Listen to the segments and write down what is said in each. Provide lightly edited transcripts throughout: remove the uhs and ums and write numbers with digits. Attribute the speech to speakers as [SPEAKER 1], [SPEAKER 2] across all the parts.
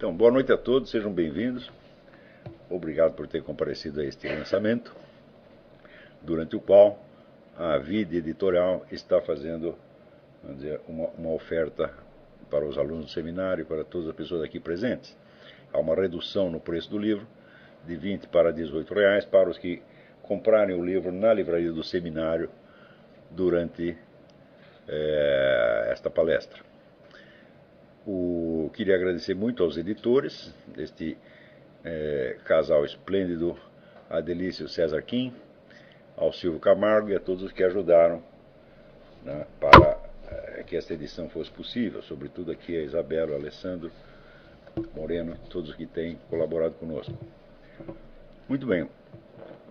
[SPEAKER 1] Então, boa noite a todos, sejam bem-vindos. Obrigado por ter comparecido a este lançamento, durante o qual a Vide Editorial está fazendo, vamos dizer, uma oferta para os alunos do seminário e para todas as pessoas aqui presentes. Há uma redução no preço do livro, de 20 para 18 reais, para os que comprarem o livro na livraria do seminário durante esta palestra. Queria agradecer muito aos editores deste casal esplêndido, Adelício César Kim, ao Silvio Camargo e a todos os que ajudaram, né, para que esta edição fosse possível, sobretudo aqui a Isabela, o Alessandro Moreno, todos os que têm colaborado conosco. Muito bem,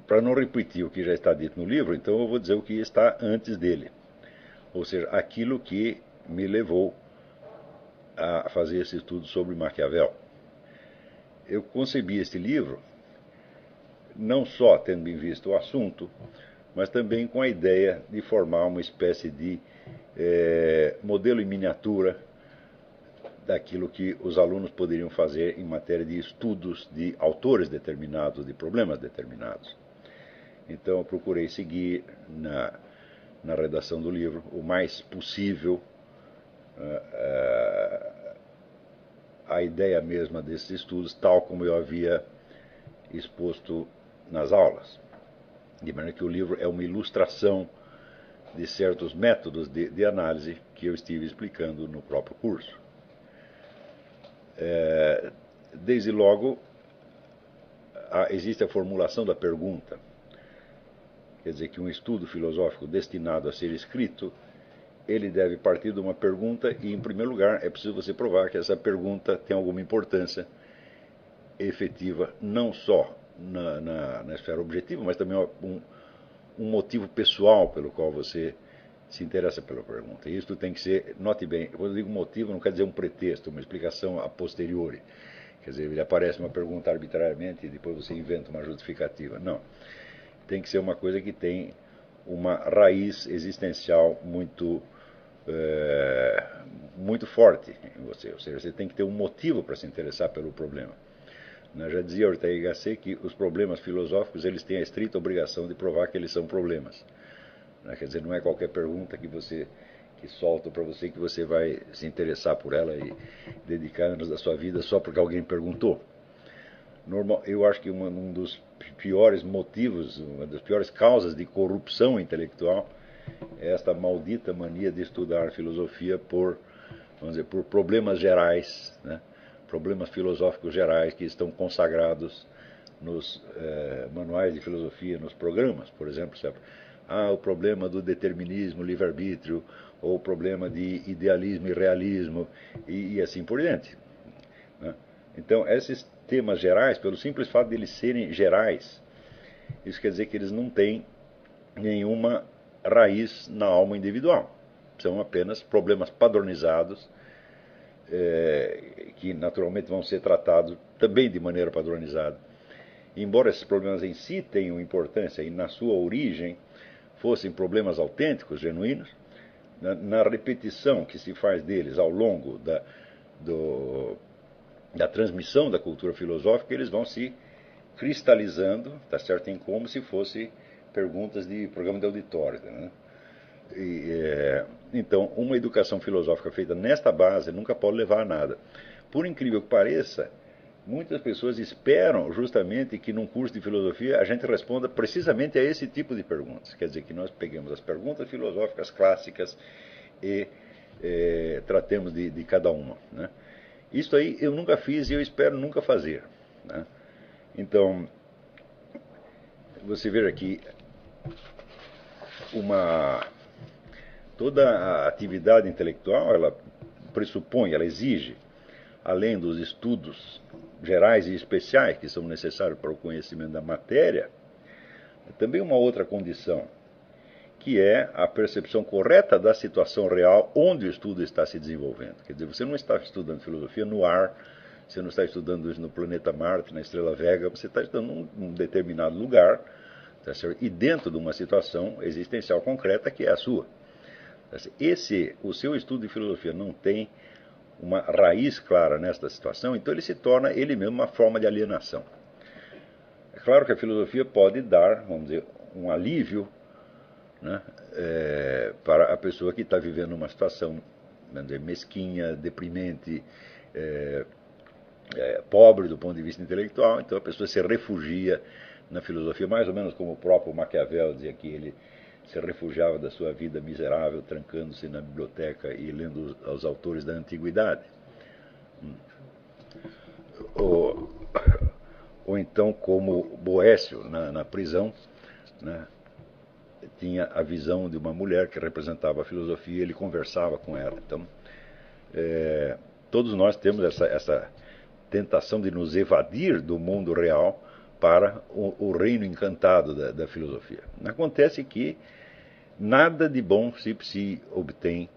[SPEAKER 1] para não repetir o que já está dito no livro, então eu vou dizer o que está antes dele, ou seja, aquilo que me levou a fazer esse estudo sobre Maquiavel. Eu concebi este livro não só tendo em vista o assunto, mas também com a ideia de formar uma espécie de modelo em miniatura daquilo que os alunos poderiam fazer em matéria de estudos de autores determinados, de problemas determinados. Então eu procurei seguir na redação do livro o mais possível a ideia mesma desses estudos, tal como eu havia exposto nas aulas. De maneira que o livro é uma ilustração de certos métodos de análise que eu estive explicando no próprio curso. Desde logo, existe a formulação da pergunta. Quer dizer que um estudo filosófico destinado a ser escrito, ele deve partir de uma pergunta e, em primeiro lugar, é preciso você provar que essa pergunta tem alguma importância efetiva, não só na esfera objetiva, mas também um motivo pessoal pelo qual você se interessa pela pergunta. E isso tem que ser, note bem, quando eu digo motivo, não quer dizer um pretexto, uma explicação a posteriori. Quer dizer, ele aparece uma pergunta arbitrariamente e depois você inventa uma justificativa. Não. Tem que ser uma coisa que tem uma raiz existencial muito forte em você. Ou seja, você tem que ter um motivo para se interessar pelo problema. Já dizia Ortega y Gasset que os problemas filosóficos eles têm a estrita obrigação de provar que eles são problemas. Quer dizer, não é qualquer pergunta que solta para você que você vai se interessar por ela e dedicar anos da sua vida só porque alguém perguntou. Eu acho que um dos piores motivos, uma das piores causas de corrupção intelectual é esta maldita mania de estudar filosofia por problemas gerais, né? Problemas filosóficos gerais que estão consagrados nos manuais de filosofia, nos programas, por exemplo, o problema do determinismo, livre-arbítrio, ou o problema de idealismo e realismo, e assim por diante, né? Então, esses temas gerais, pelo simples fato de eles serem gerais, isso quer dizer que eles não têm nenhuma raiz na alma individual. São apenas problemas padronizados, que naturalmente vão ser tratados também de maneira padronizada. Embora esses problemas em si tenham importância e na sua origem fossem problemas autênticos, genuínos, na repetição que se faz deles ao longo da transmissão da cultura filosófica, eles vão se cristalizando, tá certo, em como se fossem perguntas de programa de auditório, né? Então, uma educação filosófica feita nesta base nunca pode levar a nada. Por incrível que pareça, muitas pessoas esperam justamente que num curso de filosofia a gente responda precisamente a esse tipo de perguntas. Quer dizer, que nós peguemos as perguntas filosóficas clássicas e tratemos de cada uma, né? Isso aí eu nunca fiz e eu espero nunca fazer, né? Então, você veja que toda a atividade intelectual, ela pressupõe, ela exige, além dos estudos gerais e especiais que são necessários para o conhecimento da matéria, também uma outra condição, que é a percepção correta da situação real onde o estudo está se desenvolvendo. Quer dizer, você não está estudando filosofia no ar, você não está estudando isso no planeta Marte, na estrela Vega, você está estudando num determinado lugar, tá certo? E dentro de uma situação existencial concreta que é a sua. O seu estudo de filosofia não tem uma raiz clara nesta situação, então ele se torna ele mesmo uma forma de alienação. É claro que a filosofia pode dar, vamos dizer, um alívio, né, para a pessoa que está vivendo uma situação, vamos dizer, mesquinha, deprimente, pobre do ponto de vista intelectual, então a pessoa se refugia na filosofia, mais ou menos como o próprio Maquiavel dizia que ele se refugiava da sua vida miserável, trancando-se na biblioteca e lendo os autores da antiguidade. Ou então como Boécio, na prisão, né, tinha a visão de uma mulher que representava a filosofia e ele conversava com ela. Então, todos nós temos essa tentação de nos evadir do mundo real para o reino encantado da filosofia. Acontece que nada de bom se obtém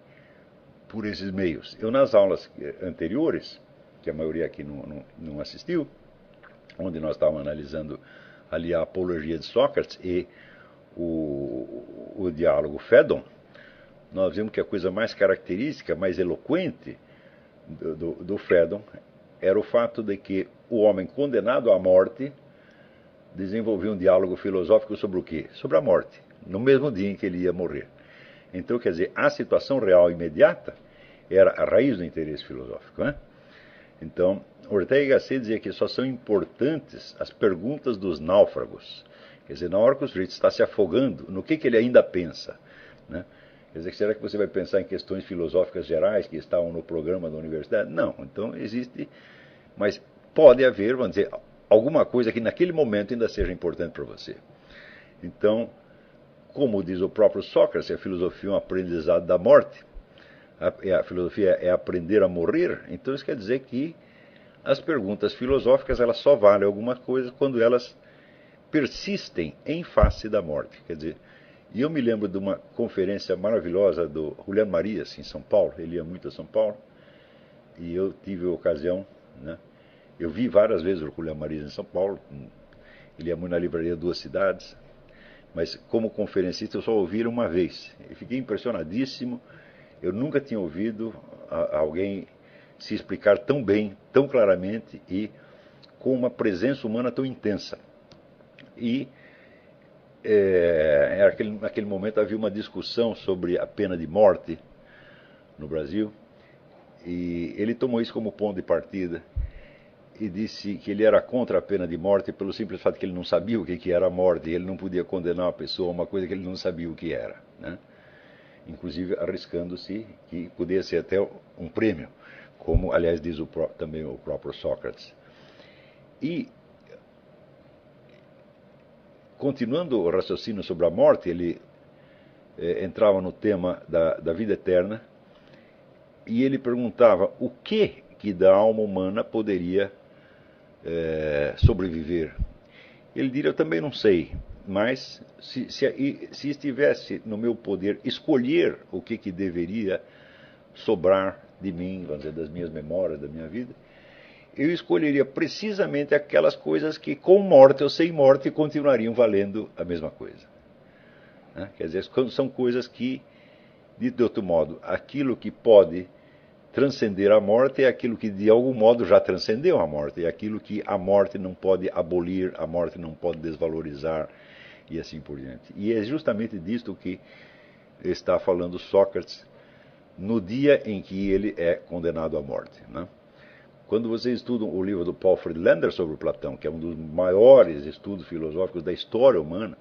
[SPEAKER 1] por esses meios. Eu, nas aulas anteriores, que a maioria aqui não assistiu, onde nós estávamos analisando ali a apologia de Sócrates e o diálogo Fédon, nós vimos que a coisa mais característica, mais eloquente do Fédon era o fato de que o homem condenado à morte desenvolvia um diálogo filosófico sobre o quê? Sobre a morte, no mesmo dia em que ele ia morrer. Então, quer dizer, a situação real imediata era a raiz do interesse filosófico, né? Então, Ortega y Gasset dizia que só são importantes as perguntas dos náufragos. Quer dizer, na hora que o sujeito está se afogando, no que ele ainda pensa, né? Quer dizer, será que você vai pensar em questões filosóficas gerais que estavam no programa da universidade? Não, então existe, mas pode haver, vamos dizer, alguma coisa que naquele momento ainda seja importante para você. Então, como diz o próprio Sócrates, a filosofia é um aprendizado da morte, a filosofia é aprender a morrer, então isso quer dizer que as perguntas filosóficas elas só valem alguma coisa quando elas persistem em face da morte. Quer dizer, e eu me lembro de uma conferência maravilhosa do Julián Marías, em São Paulo. Ele ia muito a São Paulo e eu tive a ocasião, né? Eu vi várias vezes o Julián Marías em São Paulo. Ele ia muito na livraria Duas Cidades, mas como conferencista eu só ouvi ele uma vez. Eu fiquei impressionadíssimo. Eu nunca tinha ouvido alguém se explicar tão bem, tão claramente e com uma presença humana tão intensa. E naquele momento havia uma discussão sobre a pena de morte no Brasil e ele tomou isso como ponto de partida e disse que ele era contra a pena de morte pelo simples fato que ele não sabia o que era a morte e ele não podia condenar uma pessoa a uma coisa que ele não sabia o que era, né? Inclusive arriscando-se que podia ser até um prêmio, como aliás diz também o próprio Sócrates. E continuando o raciocínio sobre a morte, ele entrava no tema da vida eterna e ele perguntava o que da alma humana poderia sobreviver. Ele diria, eu também não sei, mas se estivesse no meu poder escolher o que deveria sobrar de mim, vamos dizer, das minhas memórias, da minha vida, eu escolheria precisamente aquelas coisas que com morte ou sem morte continuariam valendo a mesma coisa, né? Quer dizer, são coisas que, de outro modo, aquilo que pode transcender a morte é aquilo que de algum modo já transcendeu a morte, é aquilo que a morte não pode abolir, a morte não pode desvalorizar e assim por diante. E é justamente disto que está falando Sócrates no dia em que ele é condenado à morte, né? Quando vocês estudam o livro do Paul Friedlander sobre Platão, que é um dos maiores estudos filosóficos da história humana,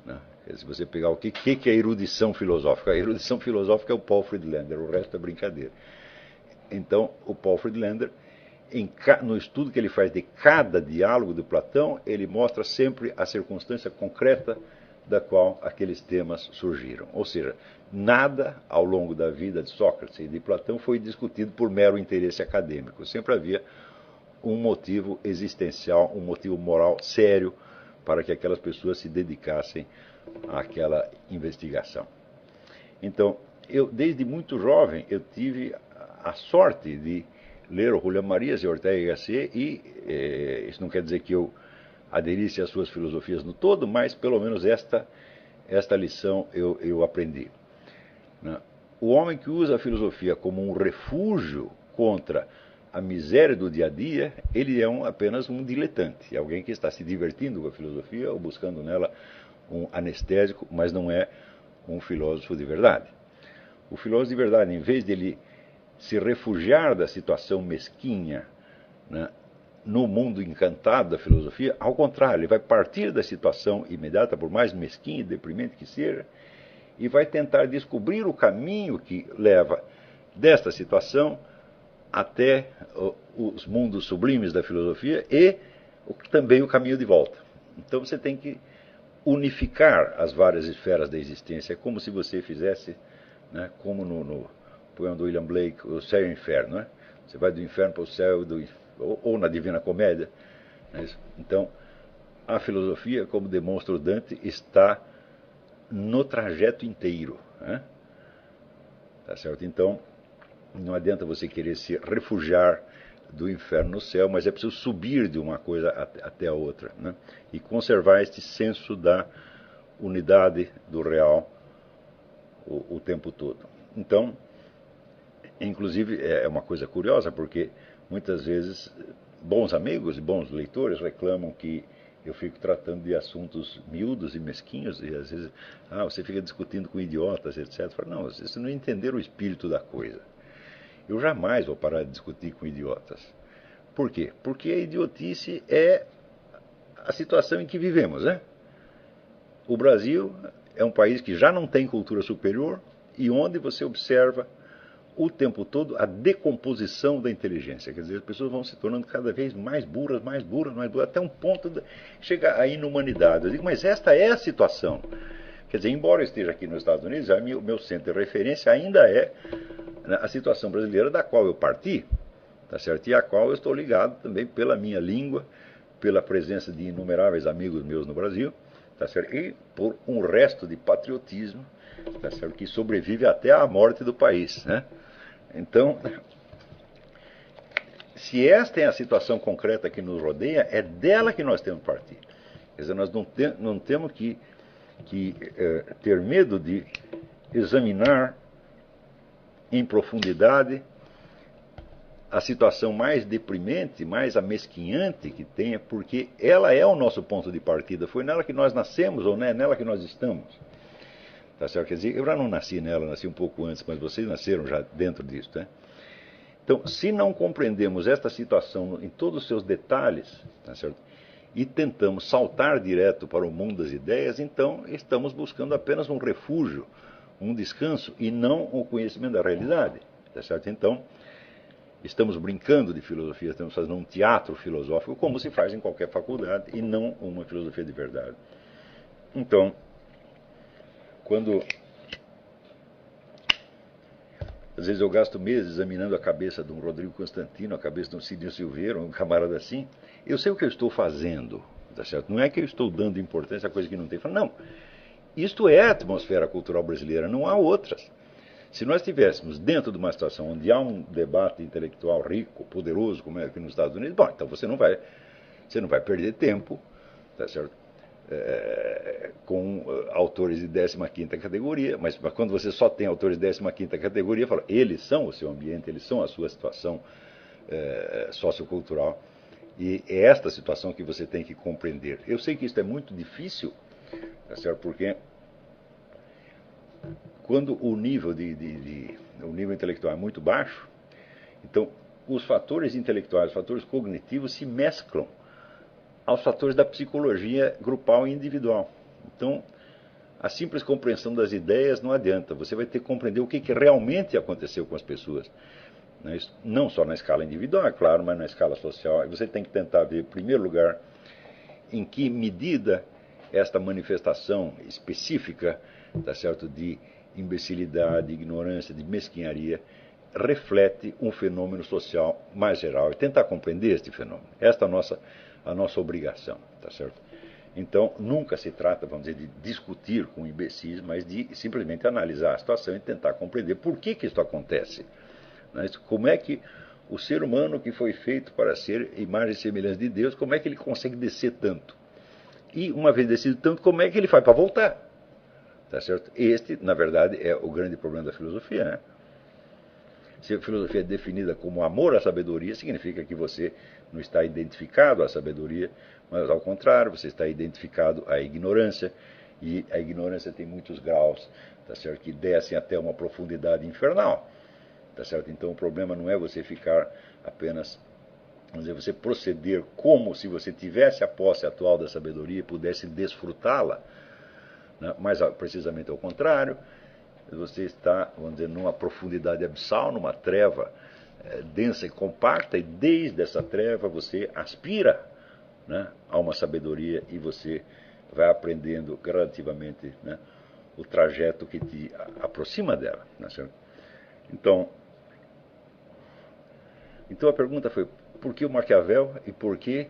[SPEAKER 1] né? Se você pegar o que é erudição filosófica, a erudição filosófica é o Paul Friedlander, o resto é brincadeira. Então, o Paul Friedlander, no estudo que ele faz de cada diálogo de Platão, ele mostra sempre a circunstância concreta da qual aqueles temas surgiram. Ou seja, nada ao longo da vida de Sócrates e de Platão foi discutido por mero interesse acadêmico. Sempre havia um motivo existencial, um motivo moral sério para que aquelas pessoas se dedicassem àquela investigação. Então, desde muito jovem, eu tive a sorte de ler o Julián Marías e Ortega y Gasset e isso não quer dizer que eu aderisse às suas filosofias no todo, mas pelo menos esta lição eu aprendi, né? o homem que usa a filosofia como um refúgio contra a miséria do dia a dia, ele é apenas um diletante, é alguém que está se divertindo com a filosofia ou buscando nela um anestésico, mas não é um filósofo de verdade. O filósofo de verdade, em vez de ele se refugiar da situação mesquinha, né, no mundo encantado da filosofia, ao contrário, ele vai partir da situação imediata, por mais mesquinha e deprimente que seja, e vai tentar descobrir o caminho que leva desta situação até os mundos sublimes da filosofia e também o caminho de volta. Então você tem que unificar as várias esferas da existência. É como se você fizesse, né, como no poema do William Blake, o céu e o inferno. Né? Você vai do inferno para o céu, ou na Divina Comédia. Né? Então, a filosofia, como demonstra o Dante, está no trajeto inteiro. Né? Tá certo? Então, não adianta você querer se refugiar do inferno no céu, mas é preciso subir de uma coisa até a outra, né? E conservar este senso da unidade do real o tempo todo. Então, inclusive, é uma coisa curiosa, porque muitas vezes bons amigos e bons leitores reclamam que eu fico tratando de assuntos miúdos e mesquinhos, e às vezes, você fica discutindo com idiotas, etc. Eu falo, não, vocês não entenderam o espírito da coisa. Eu jamais vou parar de discutir com idiotas. Por quê? Porque a idiotice é a situação em que vivemos, né? O Brasil é um país que já não tem cultura superior e onde você observa o tempo todo a decomposição da inteligência. Quer dizer, as pessoas vão se tornando cada vez mais burras, mais burras, mais burras, até um ponto de chegar à inumanidade. Eu digo, mas esta é a situação. Quer dizer, embora eu esteja aqui nos Estados Unidos, o meu centro de referência ainda é a situação brasileira da qual eu parti, tá certo? E a qual eu estou ligado também pela minha língua, pela presença de inumeráveis amigos meus no Brasil, tá certo? E por um resto de patriotismo, tá certo? Que sobrevive até à morte do país, né? Então, se esta é a situação concreta que nos rodeia, é dela que nós temos que partir. Quer dizer, nós não temos que ter medo de examinar em profundidade a situação mais deprimente, mais amesquinhante que tenha, porque ela é o nosso ponto de partida. Foi nela que nós nascemos, ou é nela que nós estamos. Tá certo? Quer dizer, eu já não nasci nela, nasci um pouco antes, mas vocês nasceram já dentro disso. Né? Então, se não compreendemos esta situação em todos os seus detalhes, tá certo? E tentamos saltar direto para o mundo das ideias, então estamos buscando apenas um refúgio, um descanso e não o conhecimento da realidade. Tá certo? Então, estamos brincando de filosofia, estamos fazendo um teatro filosófico, como se faz em qualquer faculdade, e não uma filosofia de verdade. Então, quando às vezes eu gasto meses examinando a cabeça de um Rodrigo Constantino, a cabeça de um Sidney Silveira, um camarada assim, eu sei o que eu estou fazendo, tá certo? Não é que eu estou dando importância a coisa que não tem. Não, isto é a atmosfera cultural brasileira, não há outras. Se nós estivéssemos dentro de uma situação onde há um debate intelectual rico, poderoso, como é aqui nos Estados Unidos, bom, então você não vai perder tempo, tá certo? Com autores de 15ª categoria, mas quando você só tem autores de 15ª categoria, fala, eles são o seu ambiente, eles são a sua situação sociocultural, e é esta situação que você tem que compreender. Eu sei que isso é muito difícil, tá certo? Porque quando o nível intelectual é muito baixo, então os fatores intelectuais, os fatores cognitivos se mesclam aos fatores da psicologia grupal e individual. Então, a simples compreensão das ideias não adianta. Você vai ter que compreender o que realmente aconteceu com as pessoas. Não só na escala individual, é claro, mas na escala social. Você tem que tentar ver, em primeiro lugar, em que medida esta manifestação específica, tá certo, de imbecilidade, ignorância, de mesquinharia, reflete um fenômeno social mais geral. E tentar compreender este fenômeno. Esta é a nossa obrigação, tá certo? Então, nunca se trata, vamos dizer, de discutir com imbecis, mas de simplesmente analisar a situação e tentar compreender por que isso acontece. Como é que o ser humano que foi feito para ser imagem e semelhança de Deus, como é que ele consegue descer tanto? E, uma vez descido tanto, como é que ele faz para voltar? Tá certo? Este, na verdade, é o grande problema da filosofia, né? Se a filosofia é definida como amor à sabedoria, significa que você não está identificado à sabedoria, mas ao contrário, você está identificado à ignorância, e a ignorância tem muitos graus, tá certo? Que descem até uma profundidade infernal. Tá certo? Então o problema não é você ficar apenas, vamos dizer, você proceder como se você tivesse a posse atual da sabedoria e pudesse desfrutá-la, né? Mas precisamente ao contrário, você está, vamos dizer, numa profundidade abissal, numa treva densa e compacta, e desde essa treva você aspira, né, a uma sabedoria e você vai aprendendo gradativamente, né, o trajeto que te aproxima dela. Né, certo? Então a pergunta foi por que o Maquiavel e por que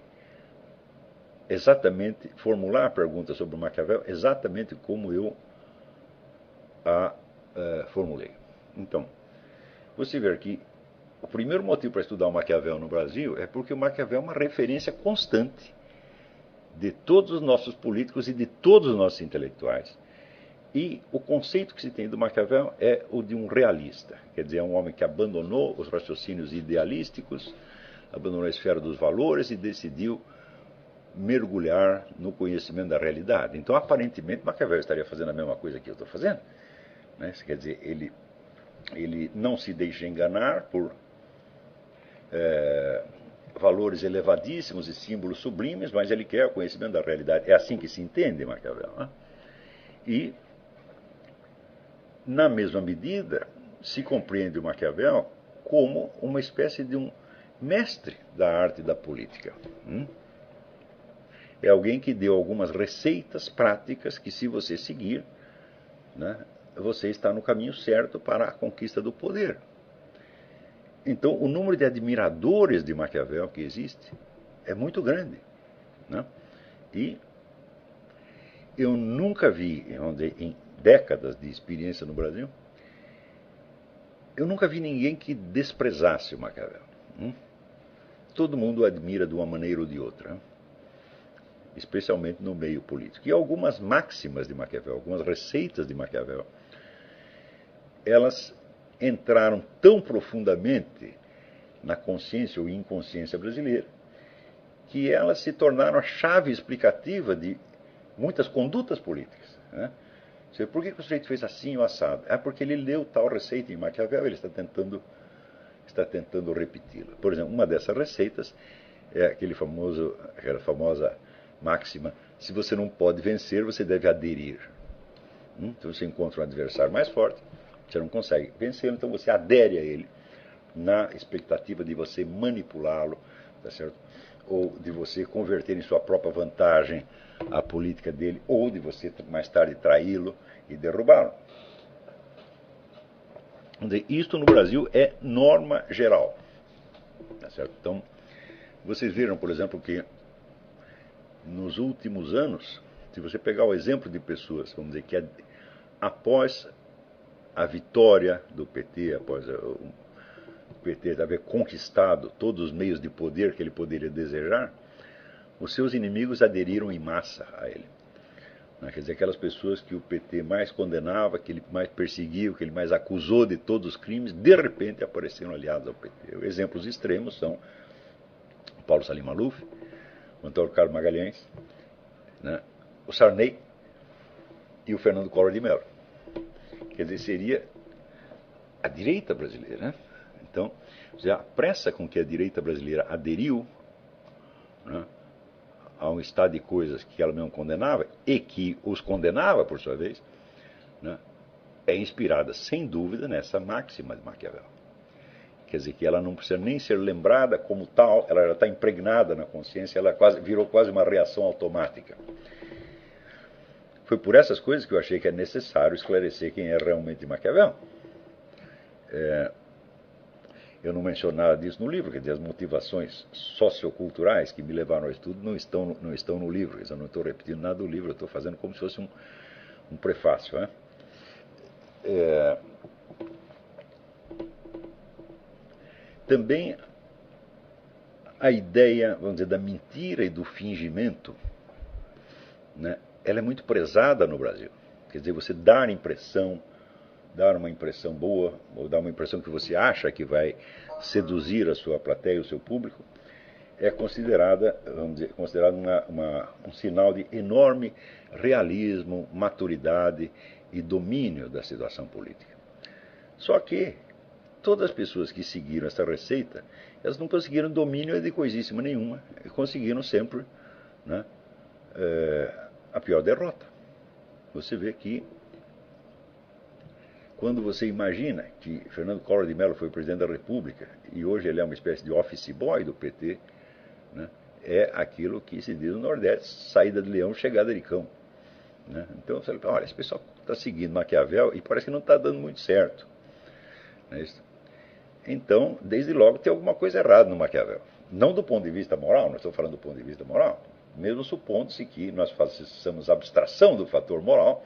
[SPEAKER 1] exatamente formular a pergunta sobre o Maquiavel exatamente como eu a formulei. Então, você vê que o primeiro motivo para estudar o Maquiavel no Brasil é porque o Maquiavel é uma referência constante de todos os nossos políticos e de todos os nossos intelectuais. E o conceito que se tem do Maquiavel é o de um realista, quer dizer, é um homem que abandonou os raciocínios idealísticos, abandonou a esfera dos valores e decidiu mergulhar no conhecimento da realidade. Então, aparentemente, Maquiavel estaria fazendo a mesma coisa que eu estou fazendo, né? Quer dizer, ele não se deixa enganar por valores elevadíssimos e símbolos sublimes, mas ele quer o conhecimento da realidade. É assim que se entende Maquiavel, né? E, na mesma medida, se compreende o Maquiavel como uma espécie de um mestre da arte da política. É alguém que deu algumas receitas práticas que, se você seguir, né, você está no caminho certo para a conquista do poder. Então, o número de admiradores de Maquiavel que existe é muito grande, né? E eu nunca vi, vamos dizer, em décadas de experiência no Brasil, eu nunca vi ninguém que desprezasse o Maquiavel. Todo mundo o admira de uma maneira ou de outra, né? Especialmente no meio político. E algumas máximas de Maquiavel, algumas receitas de Maquiavel, elas entraram tão profundamente na consciência ou inconsciência brasileira que elas se tornaram a chave explicativa de muitas condutas políticas, né? Por que o sujeito fez assim ou assado? É porque ele leu tal receita em Maquiavel, ele está tentando repeti-la. Por exemplo, uma dessas receitas é aquela famosa máxima: se você não pode vencer, você deve aderir. Então você encontra um adversário mais forte, você não consegue vencê-lo, então você adere a ele na expectativa de você manipulá-lo, tá certo? Ou de você converter em sua própria vantagem a política dele, ou de você mais tarde traí-lo e derrubá-lo. Isto no Brasil é norma geral, tá certo? Então, vocês viram, por exemplo, que nos últimos anos, se você pegar o exemplo de pessoas, vamos dizer, que após a vitória do PT, após o PT haver conquistado todos os meios de poder que ele poderia desejar, os seus inimigos aderiram em massa a ele. Quer dizer, aquelas pessoas que o PT mais condenava, que ele mais perseguiu, que ele mais acusou de todos os crimes, de repente apareceram aliados ao PT. Exemplos extremos são o Paulo Salim Maluf, o Antônio Carlos Magalhães, né, o Sarney e o Fernando Collor de Mello. Quer dizer, seria a direita brasileira, né? Então, a pressa com que a direita brasileira aderiu, né, a um estado de coisas que ela mesma condenava e que os condenava, por sua vez, né, é inspirada, sem dúvida, nessa máxima de Maquiavel. Quer dizer, que ela não precisa nem ser lembrada como tal, ela já está impregnada na consciência, ela virou quase uma reação automática. Foi por essas coisas que eu achei que é necessário esclarecer quem é realmente Maquiavel. Eu não menciono nada disso no livro, quer dizer, as motivações socioculturais que me levaram ao estudo não estão no livro. Eu não estou repetindo nada do livro, eu estou fazendo como se fosse um prefácio, né? Também a ideia, vamos dizer, da mentira e do fingimento, né, ela é muito prezada no Brasil. Quer dizer, você dar impressão, dar uma impressão boa, ou dar uma impressão que você acha que vai seduzir a sua plateia, o seu público, é considerada, vamos dizer, considerado um sinal de enorme realismo, maturidade e domínio da situação política. Só que todas as pessoas que seguiram essa receita, elas não conseguiram domínio de coisíssima nenhuma, conseguiram sempre, né, a pior derrota. Você vê que quando você imagina que Fernando Collor de Mello foi presidente da República e hoje ele é uma espécie de office boy do PT, né, é aquilo que se diz no Nordeste, saída de leão, chegada de cão. Né? Então você fala, olha, esse pessoal está seguindo Maquiavel e parece que não está dando muito certo. Não é isso? Então, desde logo, tem alguma coisa errada no Maquiavel. Não do ponto de vista moral, não estou falando do ponto de vista moral, mesmo supondo-se que nós façamos abstração do fator moral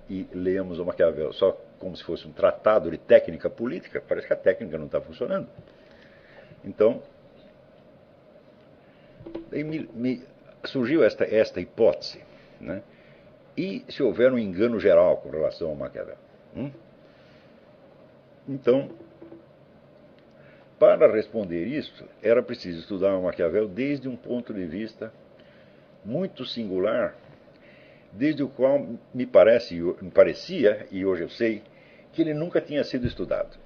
[SPEAKER 1] e leamos o Maquiavel só como se fosse um tratado de técnica política, parece que a técnica não está funcionando. Então, surgiu esta hipótese, né? E se houver um engano geral com relação ao Maquiavel? Então, para responder isso, era preciso estudar o Maquiavel desde um ponto de vista muito singular, desde o qual me parecia, e hoje eu sei, que ele nunca tinha sido estudado.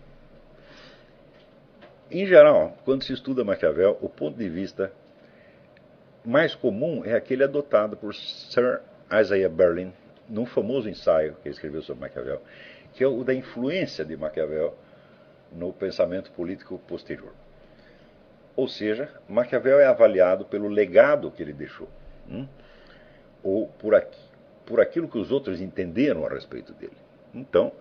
[SPEAKER 1] Em geral, quando se estuda Maquiavel, o ponto de vista mais comum é aquele adotado por Sir Isaiah Berlin, num famoso ensaio que ele escreveu sobre Maquiavel, que é o da influência de Maquiavel no pensamento político posterior. Ou seja, Maquiavel é avaliado pelo legado que ele deixou, ou por aquilo que os outros entenderam a respeito dele. Então,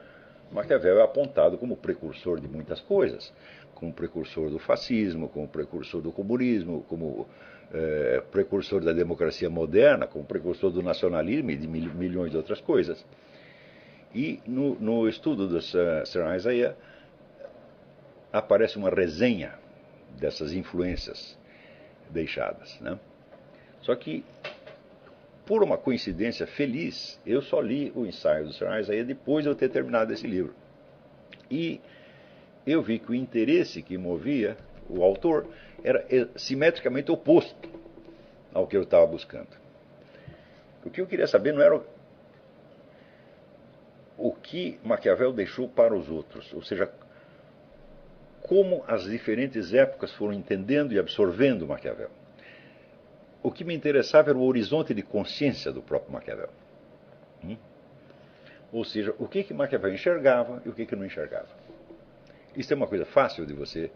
[SPEAKER 1] Maquiavel é apontado como precursor de muitas coisas, como precursor do fascismo, como precursor do comunismo, como precursor da democracia moderna, como precursor do nacionalismo e de milhões de outras coisas. E no estudo do Sir Isaiah aparece uma resenha dessas influências deixadas, né? Só que, por uma coincidência feliz, eu só li o ensaio do Sir Isaiah depois de eu ter terminado esse livro. E eu vi que o interesse que movia o autor era simetricamente oposto ao que eu estava buscando. O que eu queria saber não era o que Maquiavel deixou para os outros, ou seja, como as diferentes épocas foram entendendo e absorvendo Maquiavel. O que me interessava era o horizonte de consciência do próprio Maquiavel. Ou seja, o que Maquiavel enxergava e o que não enxergava. Isso é uma coisa fácil de você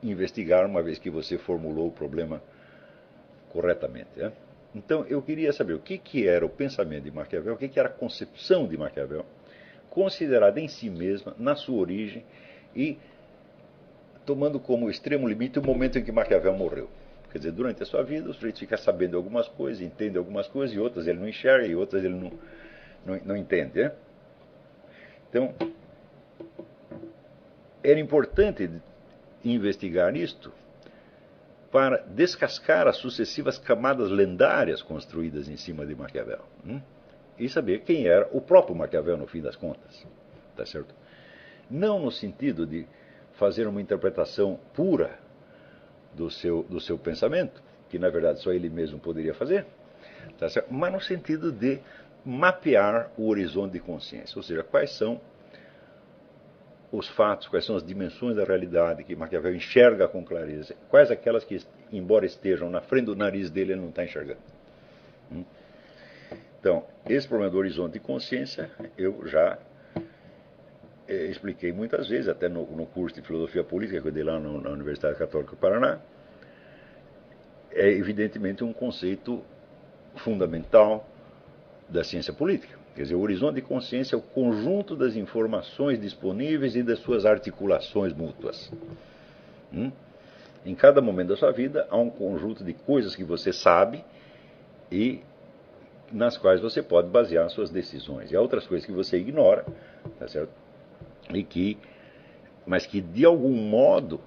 [SPEAKER 1] investigar uma vez que você formulou o problema corretamente. Né? Então, eu queria saber o que era o pensamento de Maquiavel, o que era a concepção de Maquiavel, considerada em si mesma, na sua origem, e tomando como extremo limite o momento em que Maquiavel morreu. Quer dizer, durante a sua vida, o sujeito fica sabendo algumas coisas, entende algumas coisas, e outras ele não enxerga, e outras ele não entende. Né? Então, era importante investigar isto para descascar as sucessivas camadas lendárias construídas em cima de Maquiavel. E saber quem era o próprio Maquiavel no fim das contas. Tá certo? Não no sentido de fazer uma interpretação pura do seu pensamento, que na verdade só ele mesmo poderia fazer, tá certo? Mas no sentido de mapear o horizonte de consciência, ou seja, quais são os fatos, quais são as dimensões da realidade que Maquiavel enxerga com clareza, quais aquelas que, embora estejam na frente do nariz dele, ele não está enxergando. Então, esse problema do horizonte de consciência, eu já expliquei muitas vezes, até no curso de filosofia política que eu dei lá na Universidade Católica do Paraná. É evidentemente um conceito fundamental da ciência política. Quer dizer, o horizonte de consciência é o conjunto das informações disponíveis e das suas articulações mútuas. Em cada momento da sua vida há um conjunto de coisas que você sabe e nas quais você pode basear suas decisões. E há outras coisas que você ignora, tá certo? Mas que de algum modo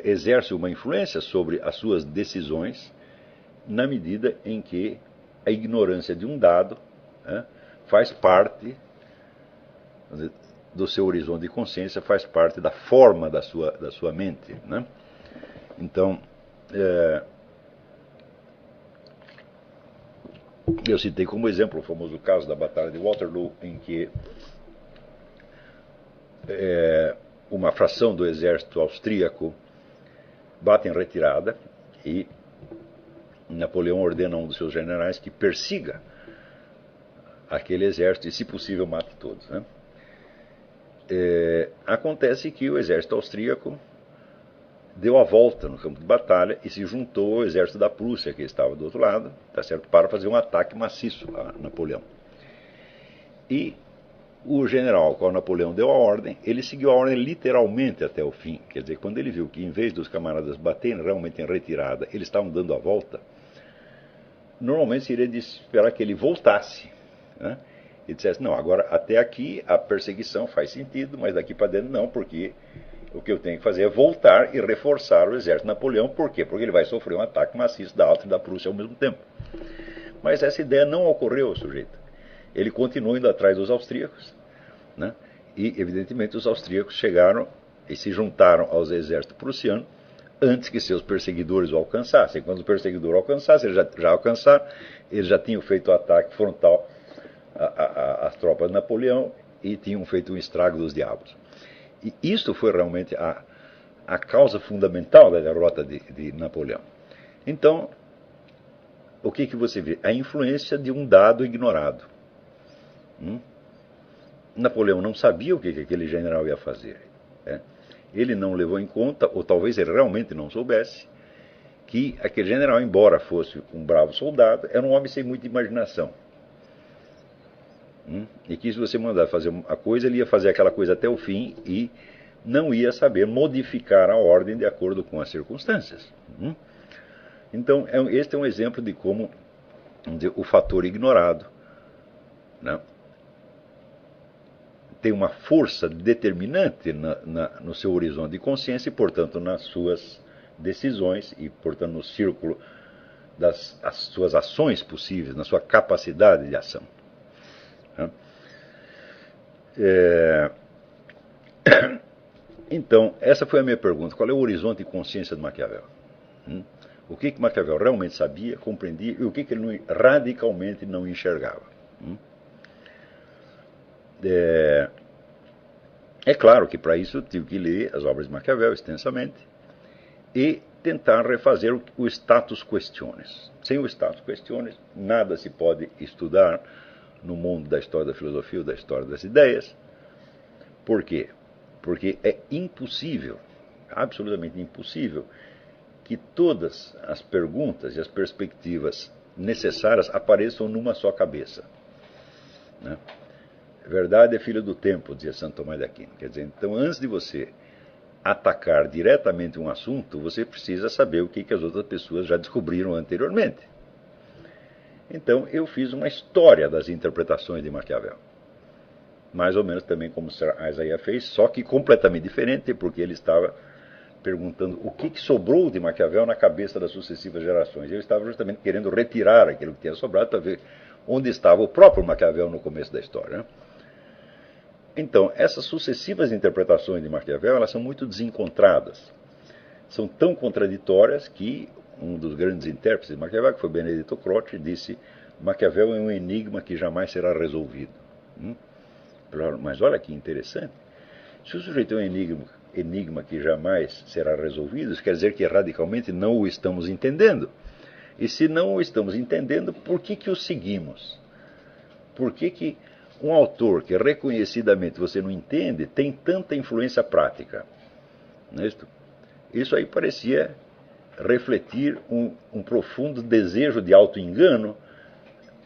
[SPEAKER 1] exercem uma influência sobre as suas decisões na medida em que a ignorância de um dado, né, faz parte do seu horizonte de consciência, faz parte da forma da sua mente. Né? Então, eu citei como exemplo o famoso caso da Batalha de Waterloo, em que uma fração do exército austríaco bate em retirada e Napoleão ordena a um dos seus generais que persiga aquele exército e, se possível, mate todos. Né? Acontece que o exército austríaco deu a volta no campo de batalha e se juntou ao exército da Prússia, que estava do outro lado, tá certo, para fazer um ataque maciço a Napoleão. E o general ao qual Napoleão deu a ordem, ele seguiu a ordem literalmente até o fim. Quer dizer, quando ele viu que, em vez dos camaradas baterem realmente em retirada, eles estavam dando a volta, normalmente seria de esperar que ele voltasse, né? E dissesse, não, agora até aqui a perseguição faz sentido, mas daqui para dentro não, porque o que eu tenho que fazer é voltar e reforçar o exército de Napoleão. Por quê? Porque ele vai sofrer um ataque maciço da Áustria e da Prússia ao mesmo tempo. Mas essa ideia não ocorreu ao sujeito. Ele continuou indo atrás dos austríacos, né? E, evidentemente, os austríacos chegaram e se juntaram aos exércitos prussianos antes que seus perseguidores o alcançassem. Quando os perseguidores o alcançassem, eles já alcançaram, eles já tinham feito o ataque frontal às tropas de Napoleão e tinham feito um estrago dos diabos. E isso foi realmente a causa fundamental da derrota de Napoleão. Então, o que você vê? A influência de um dado ignorado. Napoleão não sabia o que aquele general ia fazer. Né? Ele não levou em conta, ou talvez ele realmente não soubesse, que aquele general, embora fosse um bravo soldado, era um homem sem muita imaginação. E que se você mandar fazer uma coisa, ele ia fazer aquela coisa até o fim e não ia saber modificar a ordem de acordo com as circunstâncias. Então, este é um exemplo de como o fator ignorado, né, tem uma força determinante no seu horizonte de consciência e, portanto, nas suas decisões e, portanto, no círculo das suas ações possíveis, na sua capacidade de ação. Então, essa foi a minha pergunta. Qual é o horizonte de consciência de Maquiavel? O que Maquiavel realmente sabia, compreendia e o que ele radicalmente não enxergava? É claro que para isso eu tive que ler as obras de Maquiavel extensamente e tentar refazer o status questiones. Sem o status questiones, nada se pode estudar no mundo da história da filosofia ou da história das ideias. Por quê? Porque é impossível, absolutamente impossível, que todas as perguntas e as perspectivas necessárias apareçam numa só cabeça. Né? Verdade é filha do tempo, dizia Santo Tomás de Aquino. Quer dizer, então, antes de você atacar diretamente um assunto, você precisa saber o que as outras pessoas já descobriram anteriormente. Então, eu fiz uma história das interpretações de Maquiavel. Mais ou menos também como Sir Isaiah fez, só que completamente diferente, porque ele estava perguntando o que sobrou de Maquiavel na cabeça das sucessivas gerações. Ele estava justamente querendo retirar aquilo que tinha sobrado para ver onde estava o próprio Maquiavel no começo da história. Né? Então, essas sucessivas interpretações de Maquiavel, elas são muito desencontradas. São tão contraditórias que um dos grandes intérpretes de Maquiavel, que foi Benedetto Croce, disse: Maquiavel é um enigma que jamais será resolvido. Mas olha que interessante. Se o sujeito é um enigma que jamais será resolvido, isso quer dizer que radicalmente não o estamos entendendo. E se não o estamos entendendo, por que o seguimos? Por que um autor que reconhecidamente você não entende tem tanta influência prática? Não é isto? Isso aí parecia refletir um profundo desejo de auto-engano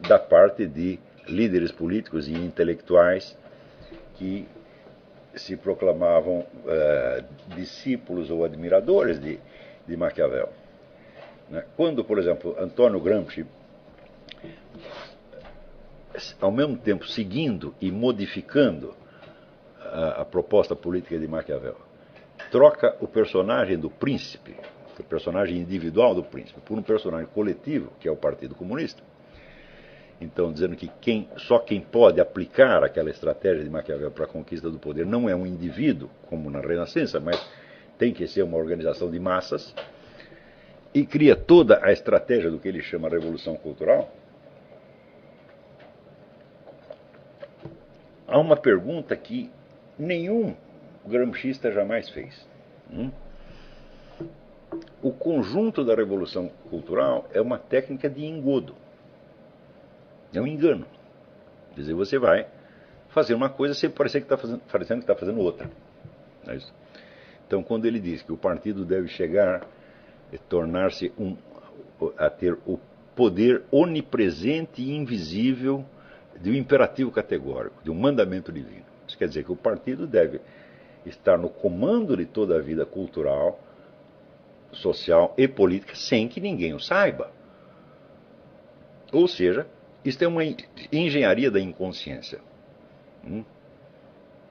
[SPEAKER 1] da parte de líderes políticos e intelectuais que se proclamavam discípulos ou admiradores de Maquiavel. Quando, por exemplo, Antônio Gramsci, ao mesmo tempo seguindo e modificando a proposta política de Maquiavel, troca o personagem do príncipe, o personagem individual do príncipe, por um personagem coletivo, que é o Partido Comunista, Então, dizendo que só quem pode aplicar aquela estratégia de Maquiavel para a conquista do poder não é um indivíduo, como na Renascença, mas tem que ser uma organização de massas, e cria toda a estratégia do que ele chama Revolução Cultural. Há uma pergunta que nenhum gramscista jamais fez. O conjunto da Revolução Cultural é uma técnica de engodo. É um engano. Quer dizer, você vai fazer uma coisa sem parecer que está fazendo outra. É isso. Então, quando ele diz que o partido deve chegar e tornar-se a ter o poder onipresente e invisível de um imperativo categórico, de um mandamento divino. Isso quer dizer que o partido deve estar no comando de toda a vida cultural, social e política sem que ninguém o saiba. Ou seja, isto é uma engenharia da inconsciência.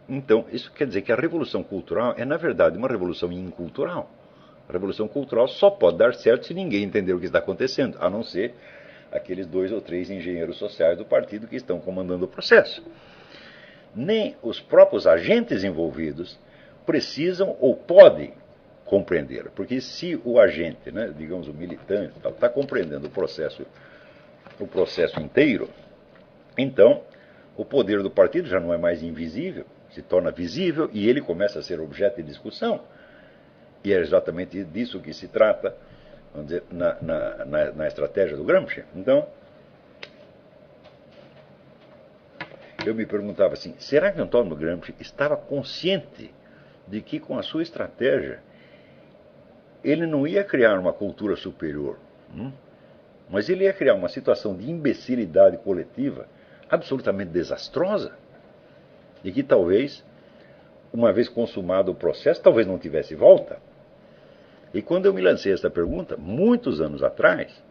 [SPEAKER 1] Então, isso quer dizer que a revolução cultural é, na verdade, uma revolução incultural. A revolução cultural só pode dar certo se ninguém entender o que está acontecendo, a não ser aqueles 2 ou 3 engenheiros sociais do partido que estão comandando o processo. Nem os próprios agentes envolvidos precisam ou podem compreender, porque se o agente, digamos o militante, está compreendendo o processo inteiro, então o poder do partido já não é mais invisível, se torna visível e ele começa a ser objeto de discussão. E é exatamente disso que se trata, vamos dizer, na estratégia do Gramsci. Então, eu me perguntava assim, será que Antônio Gramsci estava consciente de que com a sua estratégia ele não ia criar uma cultura superior, mas ele ia criar uma situação de imbecilidade coletiva absolutamente desastrosa e que talvez, uma vez consumado o processo, talvez não tivesse volta? E quando eu me lancei essa pergunta, muitos anos atrás,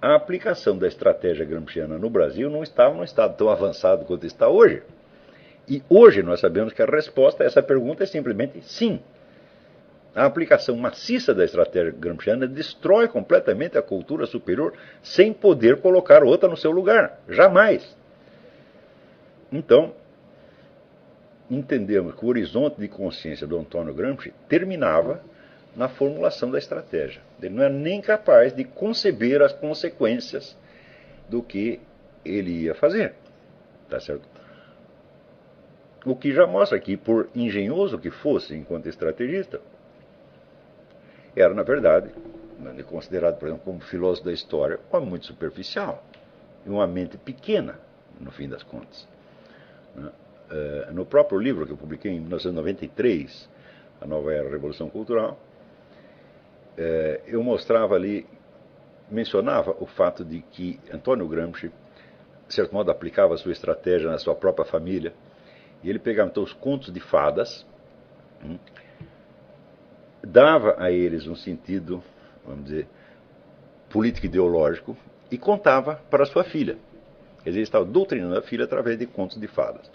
[SPEAKER 1] a aplicação da estratégia gramsciana no Brasil não estava num estado tão avançado quanto está hoje. E hoje nós sabemos que a resposta a essa pergunta é simplesmente sim. A aplicação maciça da estratégia gramsciana destrói completamente a cultura superior sem poder colocar outra no seu lugar. Jamais. Então, entendemos que o horizonte de consciência do Antônio Gramsci terminava na formulação da estratégia. Ele não é nem capaz de conceber as consequências do que ele ia fazer. Tá certo? O que já mostra que, por engenhoso que fosse enquanto estrategista, era, na verdade, considerado, por exemplo, como filósofo da história, um homem muito superficial e uma mente pequena, no fim das contas. No próprio livro que eu publiquei em 1993, A Nova Era da Revolução Cultural, eu mostrava ali, mencionava o fato de que Antônio Gramsci, de certo modo, aplicava a sua estratégia na sua própria família, e ele pegava então os contos de fadas, dava a eles um sentido, vamos dizer, político-ideológico, e contava para a sua filha. Quer dizer, ele estava doutrinando a filha através de contos de fadas.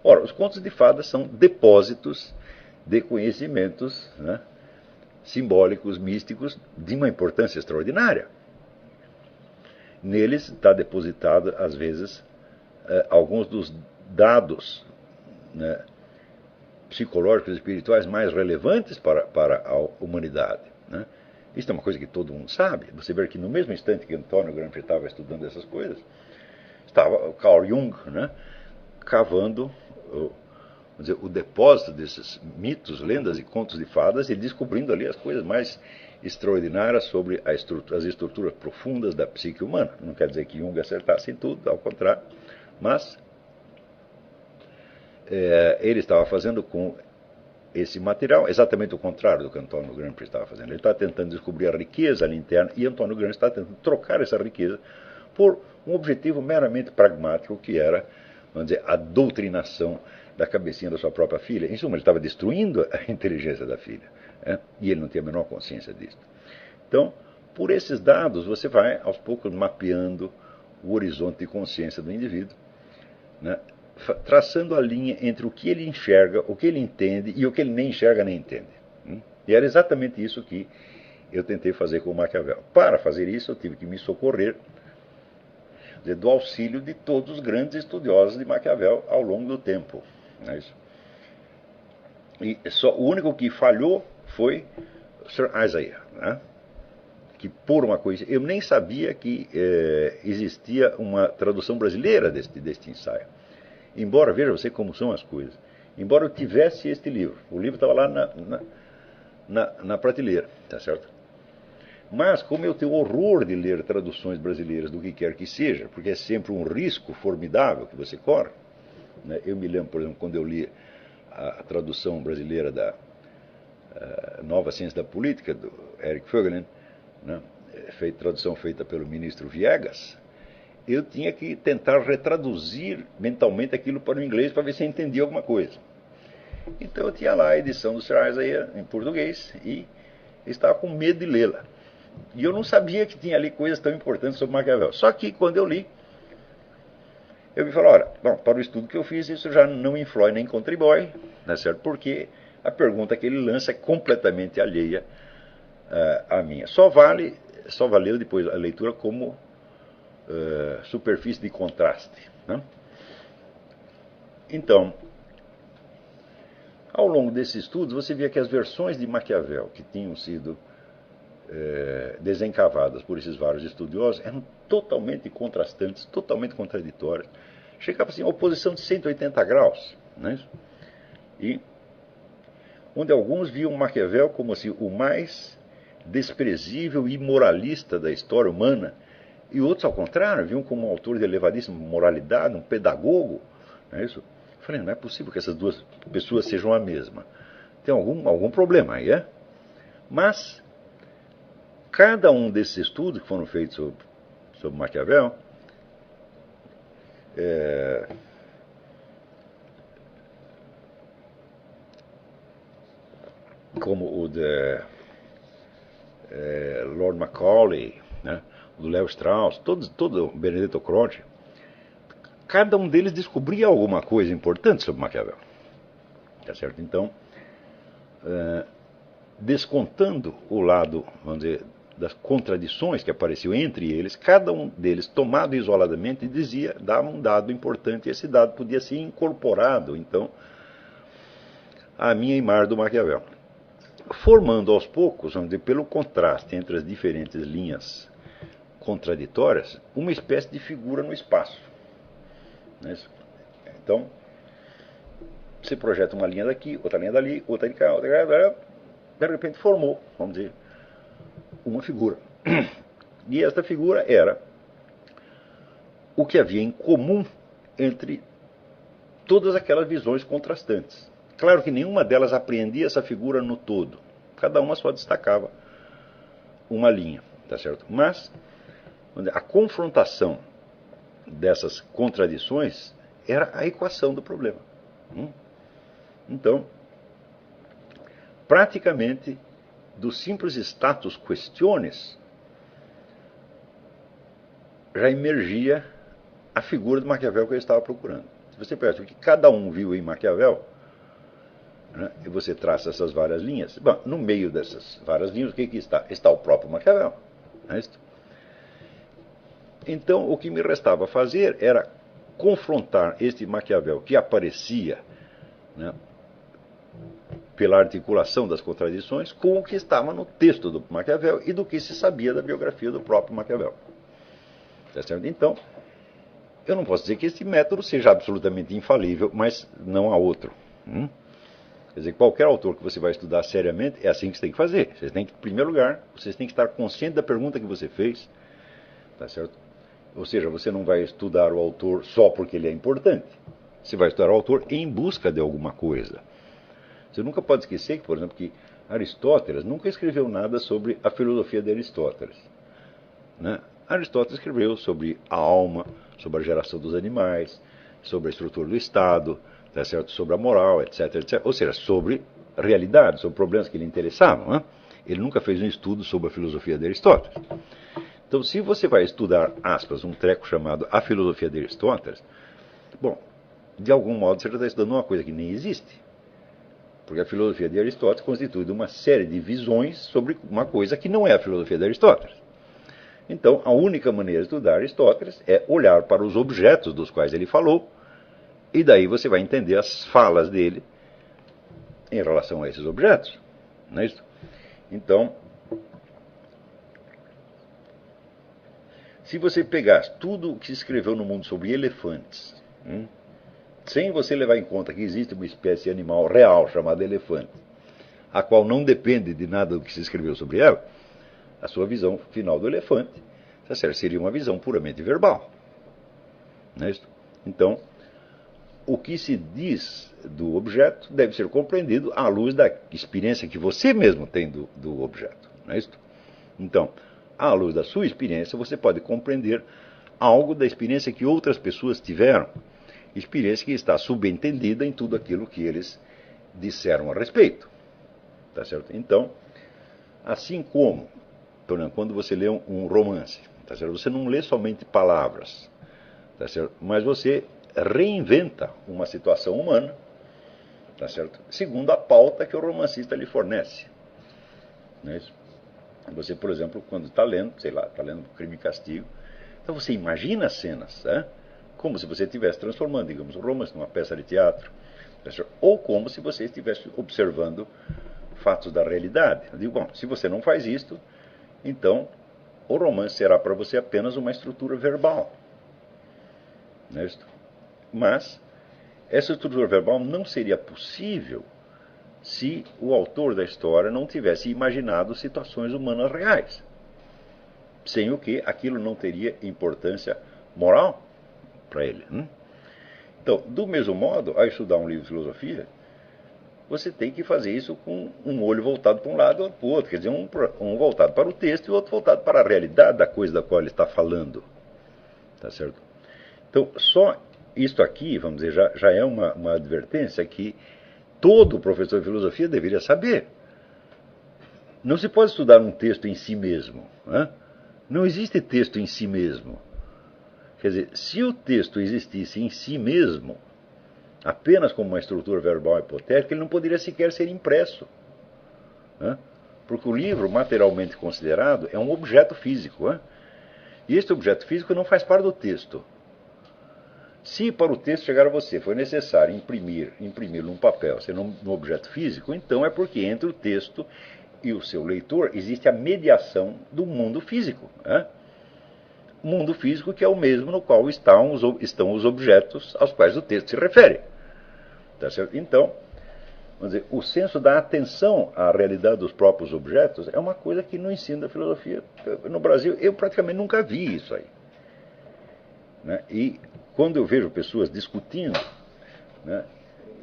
[SPEAKER 1] Ora, os contos de fadas são depósitos de conhecimentos, simbólicos, místicos, de uma importância extraordinária. Neles está depositado, às vezes, alguns dos dados psicológicos e espirituais mais relevantes para a humanidade. Isso é uma coisa que todo mundo sabe. Você vê que no mesmo instante que Antônio Gramsci estava estudando essas coisas, estava Carl Jung cavando o depósito desses mitos, lendas e contos de fadas e descobrindo ali as coisas mais extraordinárias sobre as estruturas profundas da psique humana. Não quer dizer que Jung acertasse em tudo, ao contrário, mas ele estava fazendo com esse material exatamente o contrário do que Antônio Gramsci estava fazendo. Ele está tentando descobrir a riqueza ali interna e Antônio Gramsci está tentando trocar essa riqueza por um objetivo meramente pragmático, que era, vamos dizer, a doutrinação da cabecinha da sua própria filha. Em suma, ele estava destruindo a inteligência da filha, e ele não tinha a menor consciência disso. Então, por esses dados, você vai, aos poucos, mapeando o horizonte de consciência do indivíduo, traçando a linha entre o que ele enxerga, o que ele entende e o que ele nem enxerga nem entende. E era exatamente isso que eu tentei fazer com o Maquiavel. Para fazer isso, eu tive que me socorrer do auxílio de todos os grandes estudiosos de Maquiavel ao longo do tempo. Não é isso? E o único que falhou foi Sir Isaiah, né? Que por uma coisa, eu nem sabia que existia uma tradução brasileira deste ensaio. Embora, veja você como são as coisas, embora eu tivesse este livro, o livro estava lá na prateleira, tá certo? Mas como eu tenho horror de ler traduções brasileiras do que quer que seja, porque é sempre um risco formidável que você corre, né? Eu me lembro, por exemplo, quando eu li a tradução brasileira da Nova Ciência da Política, do Eric Voegelin, né? Tradução feita pelo ministro Viegas, eu tinha que tentar retraduzir mentalmente aquilo para o inglês para ver se eu entendia alguma coisa. Então eu tinha lá a edição do Sir Isaiah em português e estava com medo de lê-la. E eu não sabia que tinha ali coisas tão importantes sobre Maquiavel. Só que quando eu li, eu me falei, olha, bom, para o estudo que eu fiz, isso já não influi nem contribui, né, certo? Porque a pergunta que ele lança é completamente alheia à minha. Só valeu depois a leitura como superfície de contraste, né? Então, ao longo desses estudos, você via que as versões de Maquiavel que tinham sido desencavadas por esses vários estudiosos eram totalmente contrastantes, totalmente contraditórias. Chegava assim, a oposição de 180 graus, né? E onde alguns viam Maquiavel como assim, o mais desprezível e imoralista da história humana, e outros, ao contrário, viam como um autor de elevadíssima moralidade, um pedagogo. Não é isso? Eu falei, não é possível que essas duas pessoas sejam a mesma. Tem algum problema aí, é? Mas, cada um desses estudos que foram feitos sobre Maquiavel, como o de Lord Macaulay, né? O do Léo Strauss, todo o Benedetto Croce, cada um deles descobria alguma coisa importante sobre Maquiavel. Tá certo? Então, descontando o lado, vamos dizer, das contradições que apareciam entre eles, cada um deles, tomado isoladamente, dava um dado importante, e esse dado podia ser incorporado, então, à minha imagem do Maquiavel. Formando aos poucos, vamos dizer, pelo contraste entre as diferentes linhas contraditórias, uma espécie de figura no espaço. Não é isso? Então, você projeta uma linha daqui, outra linha dali, outra de cá, outra de cá, de repente formou, vamos dizer, uma figura. E esta figura era o que havia em comum entre todas aquelas visões contrastantes. Claro que nenhuma delas apreendia essa figura no todo. Cada uma só destacava uma linha, tá certo? Mas a confrontação dessas contradições era a equação do problema. Então, praticamente, do simples status questiones, já emergia a figura de Maquiavel que eu estava procurando. Se você percebe o que cada um viu em Maquiavel, né, e você traça essas várias linhas, bom, no meio dessas várias linhas, o que está? Está o próprio Maquiavel. Não é isso? Então, o que me restava fazer era confrontar este Maquiavel que aparecia, né, pela articulação das contradições, com o que estava no texto do Maquiavel e do que se sabia da biografia do próprio Maquiavel. Tá certo? Então, eu não posso dizer que esse método seja absolutamente infalível, mas não há outro. Quer dizer, qualquer autor que você vai estudar seriamente, é assim que você tem que fazer. Vocês têm que, em primeiro lugar, vocês têm que estar conscientes da pergunta que você fez. Tá certo? Ou seja, você não vai estudar o autor só porque ele é importante. Você vai estudar o autor em busca de alguma coisa. Você nunca pode esquecer que, por exemplo, que Aristóteles nunca escreveu nada sobre a filosofia de Aristóteles. Né? Aristóteles escreveu sobre a alma, sobre a geração dos animais, sobre a estrutura do Estado, tá certo? Sobre a moral, etc, etc. Ou seja, sobre a realidade, sobre problemas que lhe interessavam. Né? Ele nunca fez um estudo sobre a filosofia de Aristóteles. Então, se você vai estudar, aspas, um treco chamado A Filosofia de Aristóteles, bom, de algum modo você já está estudando uma coisa que nem existe. Porque a filosofia de Aristóteles constitui uma série de visões sobre uma coisa que não é a filosofia de Aristóteles. Então, a única maneira de estudar Aristóteles é olhar para os objetos dos quais ele falou, e daí você vai entender as falas dele em relação a esses objetos. Não é isso? Então, se você pegasse tudo o que se escreveu no mundo sobre elefantes, sem você levar em conta que existe uma espécie animal real chamada elefante, a qual não depende de nada do que se escreveu sobre ela, a sua visão final do elefante seria uma visão puramente verbal. Não é isso? Então, o que se diz do objeto deve ser compreendido à luz da experiência que você mesmo tem do objeto. Não é isso? Então, à luz da sua experiência, você pode compreender algo da experiência que outras pessoas tiveram. Experiência que está subentendida em tudo aquilo que eles disseram a respeito. Tá certo? Então, assim como, por exemplo, quando você lê um romance, tá certo? Você não lê somente palavras, tá certo? Mas você reinventa uma situação humana, tá certo? Segundo a pauta que o romancista lhe fornece. Não é isso? Você, por exemplo, quando está lendo, sei lá, está lendo Crime e Castigo, então você imagina as cenas, né? Como se você estivesse transformando, digamos, o romance numa peça de teatro, tá certo? Ou como se você estivesse observando fatos da realidade. Eu digo, bom, se você não faz isto, então o romance será para você apenas uma estrutura verbal. Não é isso? Mas essa estrutura verbal não seria possível se o autor da história não tivesse imaginado situações humanas reais. Sem o que aquilo não teria importância moral para ele. Então, do mesmo modo, ao estudar um livro de filosofia, você tem que fazer isso com um olho voltado para um lado e outro para o outro. Quer dizer, um voltado para o texto e o outro voltado para a realidade da coisa da qual ele está falando. Tá certo? Então, só isto aqui, vamos dizer, já é uma advertência que todo professor de filosofia deveria saber. Não se pode estudar um texto em si mesmo. Não existe texto em si mesmo. Quer dizer, se o texto existisse em si mesmo, apenas como uma estrutura verbal hipotética, ele não poderia sequer ser impresso. Porque o livro, materialmente considerado, é um objeto físico. E este objeto físico não faz parte do texto. Se para o texto chegar a você foi necessário imprimi-lo num papel, sendo um objeto físico, então é porque entre o texto e o seu leitor existe a mediação do mundo físico. O mundo físico que é o mesmo no qual estão os objetos aos quais o texto se refere. Tá certo? Então, vamos dizer, o senso da atenção à realidade dos próprios objetos é uma coisa que no ensino da filosofia no Brasil eu praticamente nunca vi isso aí. E quando eu vejo pessoas discutindo,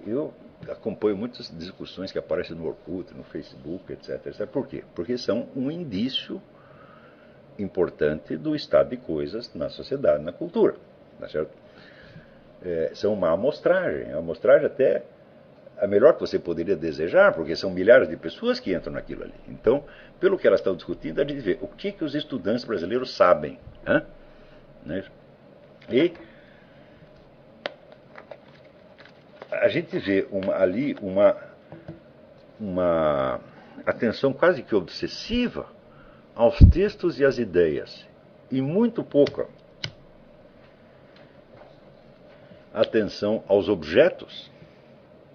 [SPEAKER 1] eu acompanho muitas discussões que aparecem no Orkut, no Facebook, etc. Por quê? Porque são um indício importante do estado de coisas na sociedade, na cultura. Tá certo? São uma amostragem até a melhor que você poderia desejar, porque são milhares de pessoas que entram naquilo ali. Então, pelo que elas estão discutindo, a gente vê o que os estudantes brasileiros sabem. E a gente vê ali uma atenção quase que obsessiva aos textos e às ideias, e muito pouca atenção aos objetos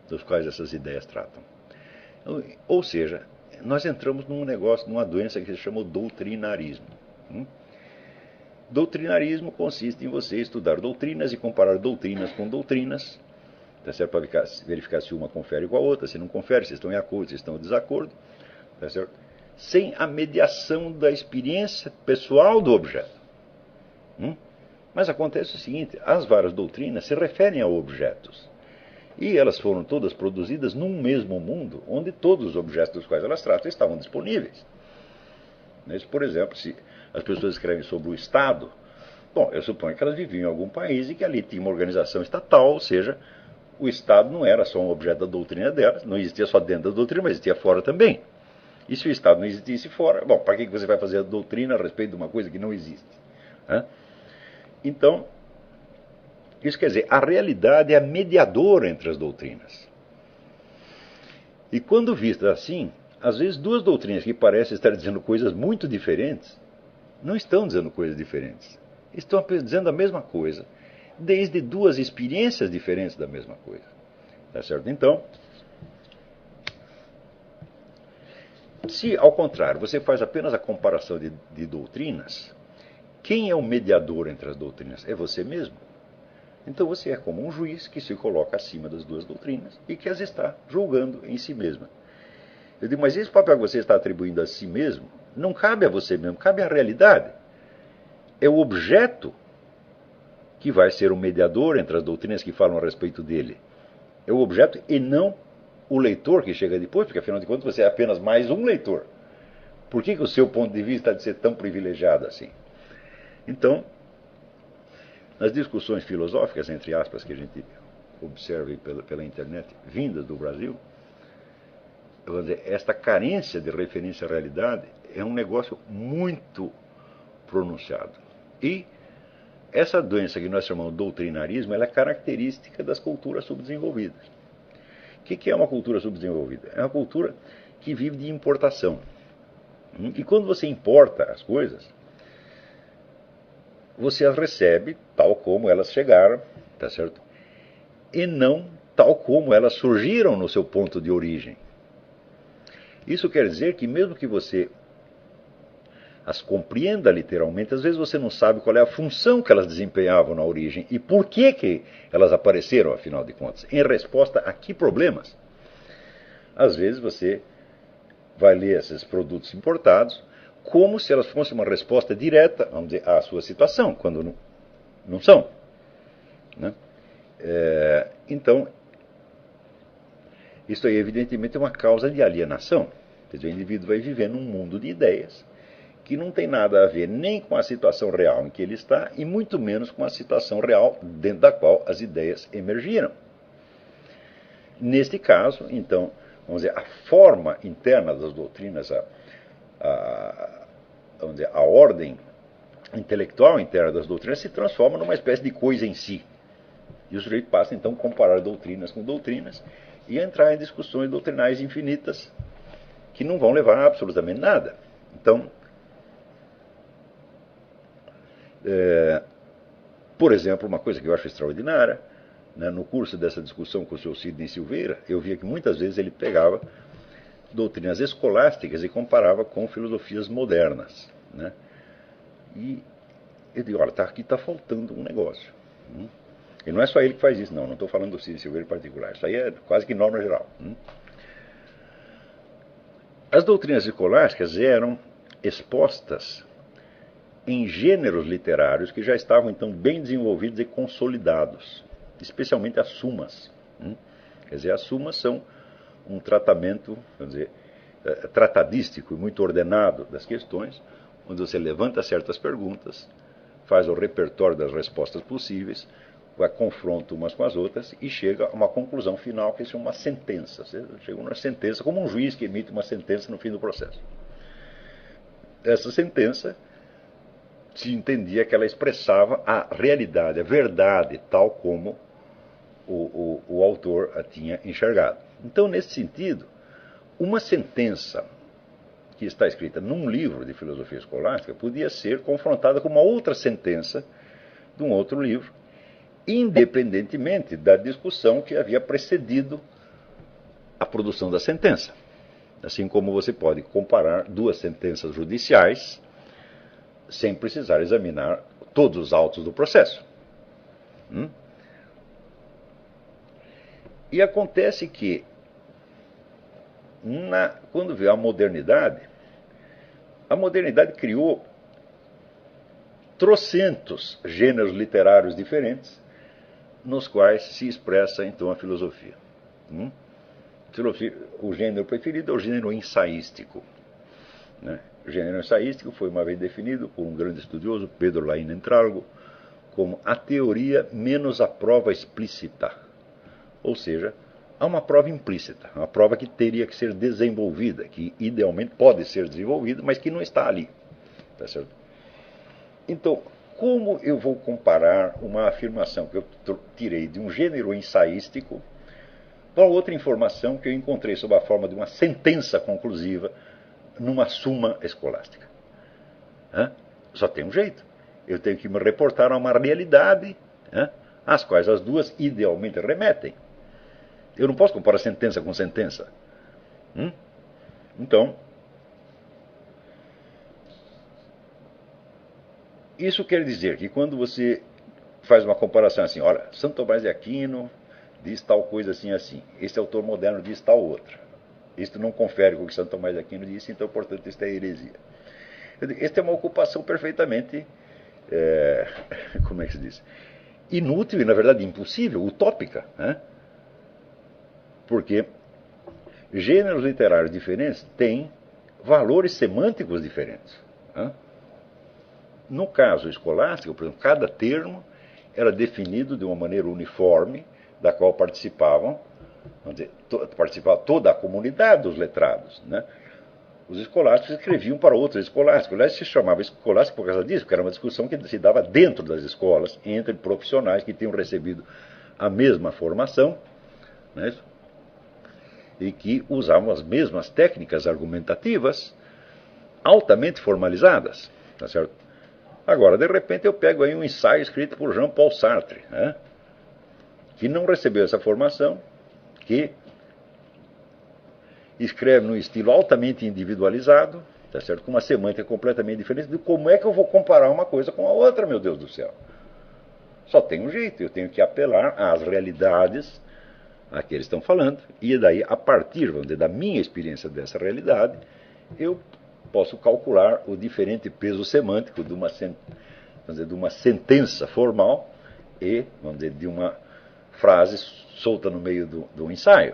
[SPEAKER 1] dos quais essas ideias tratam. Ou seja, nós entramos num negócio, numa doença que se chama doutrinarismo. Doutrinarismo consiste em você estudar doutrinas e comparar doutrinas com doutrinas, tá certo? Para verificar se uma confere com a outra, se não confere, se estão em acordo, se estão em desacordo, tá certo? Sem a mediação da experiência pessoal do objeto. Mas acontece o seguinte, as várias doutrinas se referem a objetos. E elas foram todas produzidas num mesmo mundo, onde todos os objetos dos quais elas tratam estavam disponíveis. Por exemplo, se as pessoas escrevem sobre o Estado, bom, eu suponho que elas viviam em algum país e que ali tinha uma organização estatal, ou seja, o Estado não era só um objeto da doutrina delas, não existia só dentro da doutrina, mas existia fora também. E se o Estado não existisse fora, bom, para que você vai fazer a doutrina a respeito de uma coisa que não existe? Então, isso quer dizer, a realidade é a mediadora entre as doutrinas. E quando vista assim, às vezes duas doutrinas que parecem estar dizendo coisas muito diferentes, não estão dizendo coisas diferentes. Estão dizendo a mesma coisa, desde duas experiências diferentes da mesma coisa. Tá certo? Então, se ao contrário você faz apenas a comparação de doutrinas, quem é o mediador entre as doutrinas? É você mesmo. Então você é como um juiz que se coloca acima das duas doutrinas e que as está julgando em si mesma. Eu digo, mas esse papel que você está atribuindo a si mesmo não cabe a você mesmo, cabe à realidade. É o objeto que vai ser o mediador entre as doutrinas que falam a respeito dele. É o objeto e não o leitor que chega depois, porque afinal de contas você é apenas mais um leitor. Por que o seu ponto de vista há de ser tão privilegiado assim? Então, nas discussões filosóficas, entre aspas, que a gente observa pela internet, vindas do Brasil, eu vou dizer, esta carência de referência à realidade é um negócio muito pronunciado. E essa doença que nós chamamos de doutrinarismo, ela é característica das culturas subdesenvolvidas. O que é uma cultura subdesenvolvida? É uma cultura que vive de importação. E quando você importa as coisas, você as recebe tal como elas chegaram, tá certo? E não tal como elas surgiram no seu ponto de origem. Isso quer dizer que mesmo que você as compreenda literalmente, às vezes você não sabe qual é a função que elas desempenhavam na origem e por que elas apareceram, afinal de contas, em resposta a que problemas. Às vezes você vai ler esses produtos importados como se elas fossem uma resposta direta, vamos dizer, à sua situação, quando não são. Né? Então, isso aí evidentemente é uma causa de alienação. Quer dizer, o indivíduo vai viver num mundo de ideias que não tem nada a ver nem com a situação real em que ele está e muito menos com a situação real dentro da qual as ideias emergiram. Neste caso, então, vamos dizer, a forma interna das doutrinas, vamos dizer, a ordem intelectual interna das doutrinas se transforma numa espécie de coisa em si. E o sujeito passa, então, a comparar doutrinas com doutrinas e a entrar em discussões doutrinais infinitas que não vão levar a absolutamente nada. Então, por exemplo, uma coisa que eu acho extraordinária, né, no curso dessa discussão com o Sr. Sidney Silveira, eu via que muitas vezes ele pegava doutrinas escolásticas e comparava com filosofias modernas. Né? E eu digo, olha, aqui está faltando um negócio. E não é só ele que faz isso, não estou falando do Sidney Silveira em particular, isso aí é quase que norma geral. As doutrinas escolásticas eram expostas em gêneros literários que já estavam então bem desenvolvidos e consolidados, especialmente as sumas. Quer dizer, as sumas são um tratamento, vamos dizer, tratadístico e muito ordenado das questões, onde você levanta certas perguntas, faz o repertório das respostas possíveis, vai confronta umas com as outras e chega a uma conclusão final que é uma sentença. Você chega a uma sentença como um juiz que emite uma sentença no fim do processo. Essa sentença se entendia que ela expressava a realidade, a verdade, tal como o autor a tinha enxergado. Então, nesse sentido, uma sentença que está escrita num livro de filosofia escolástica podia ser confrontada com uma outra sentença de um outro livro, independentemente da discussão que havia precedido a produção da sentença. Assim como você pode comparar duas sentenças judiciais sem precisar examinar todos os autos do processo. E acontece que, quando veio a modernidade criou trocentos gêneros literários diferentes, nos quais se expressa então a filosofia. O gênero preferido é o gênero ensaístico. Né? O gênero ensaístico foi uma vez definido por um grande estudioso, Pedro Laín Entralgo, como a teoria menos a prova explícita. Ou seja, há uma prova implícita, uma prova que teria que ser desenvolvida, que idealmente pode ser desenvolvida, mas que não está ali. Tá certo? Então, como eu vou comparar uma afirmação que eu tirei de um gênero ensaístico com outra informação que eu encontrei sob a forma de uma sentença conclusiva numa suma escolástica? Só tem um jeito. Eu tenho que me reportar a uma realidade, né, às quais as duas idealmente remetem. Eu não posso comparar sentença com sentença. Então, isso quer dizer que quando você faz uma comparação assim, olha, Santo Tomás de Aquino diz tal coisa assim assim, esse autor moderno diz tal outra. Isto não confere com o que Santo Tomás de Aquino disse, então, portanto, isto é heresia. Esta é uma ocupação perfeitamente, como é que se diz? Inútil e, na verdade, impossível, utópica. Né? Porque gêneros literários diferentes têm valores semânticos diferentes. Né? No caso escolástico, por exemplo, cada termo era definido de uma maneira uniforme, da qual participavam, vamos dizer, participava toda a comunidade dos letrados. Né? Os escolásticos escreviam para outros escolásticos. Aliás, se chamava escolástico por causa disso, porque era uma discussão que se dava dentro das escolas, entre profissionais que tinham recebido a mesma formação, né, e que usavam as mesmas técnicas argumentativas altamente formalizadas. Tá certo? Agora, de repente, eu pego aí um ensaio escrito por Jean-Paul Sartre, né, que não recebeu essa formação, que escreve num estilo altamente individualizado, tá certo? Com uma semântica completamente diferente. De como é que eu vou comparar uma coisa com a outra, meu Deus do céu? Só tem um jeito, eu tenho que apelar às realidades a que eles estão falando, e daí, a partir, vamos dizer, da minha experiência dessa realidade, eu posso calcular o diferente peso semântico de uma, vamos dizer, de uma sentença formal e, vamos dizer, de uma frase solta no meio do ensaio.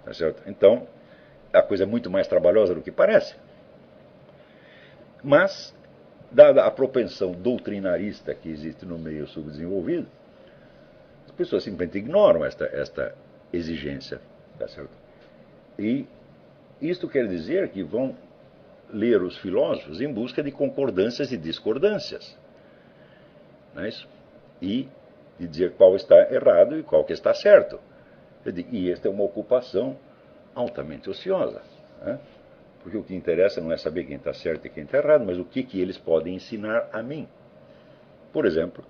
[SPEAKER 1] Tá certo? Então, a coisa é muito mais trabalhosa do que parece. Mas, dada a propensão doutrinarista que existe no meio subdesenvolvido, as pessoas simplesmente ignoram esta exigência. Tá certo? E isto quer dizer que vão ler os filósofos em busca de concordâncias e discordâncias. Não é isso? E de dizer qual está errado e qual que está certo. E esta é uma ocupação altamente ociosa. Né? Porque o que interessa não é saber quem está certo e quem está errado, mas o que eles podem ensinar a mim. Por exemplo,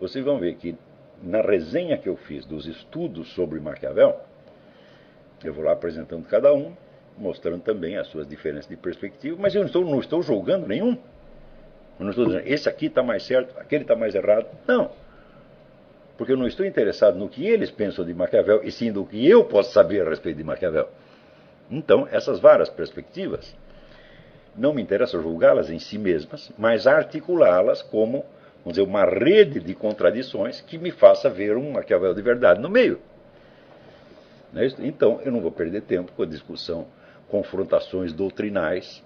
[SPEAKER 1] vocês vão ver que na resenha que eu fiz dos estudos sobre Maquiavel, eu vou lá apresentando cada um, mostrando também as suas diferenças de perspectiva, mas eu não estou julgando nenhum. Eu não estou dizendo, esse aqui está mais certo, aquele está mais errado. Não. Porque eu não estou interessado no que eles pensam de Maquiavel, e sim do que eu posso saber a respeito de Maquiavel. Então, essas várias perspectivas, não me interessa julgá-las em si mesmas, mas articulá-las como, vamos dizer, uma rede de contradições que me faça ver um Maquiavel de verdade no meio. Então, eu não vou perder tempo com a discussão, confrontações doutrinais,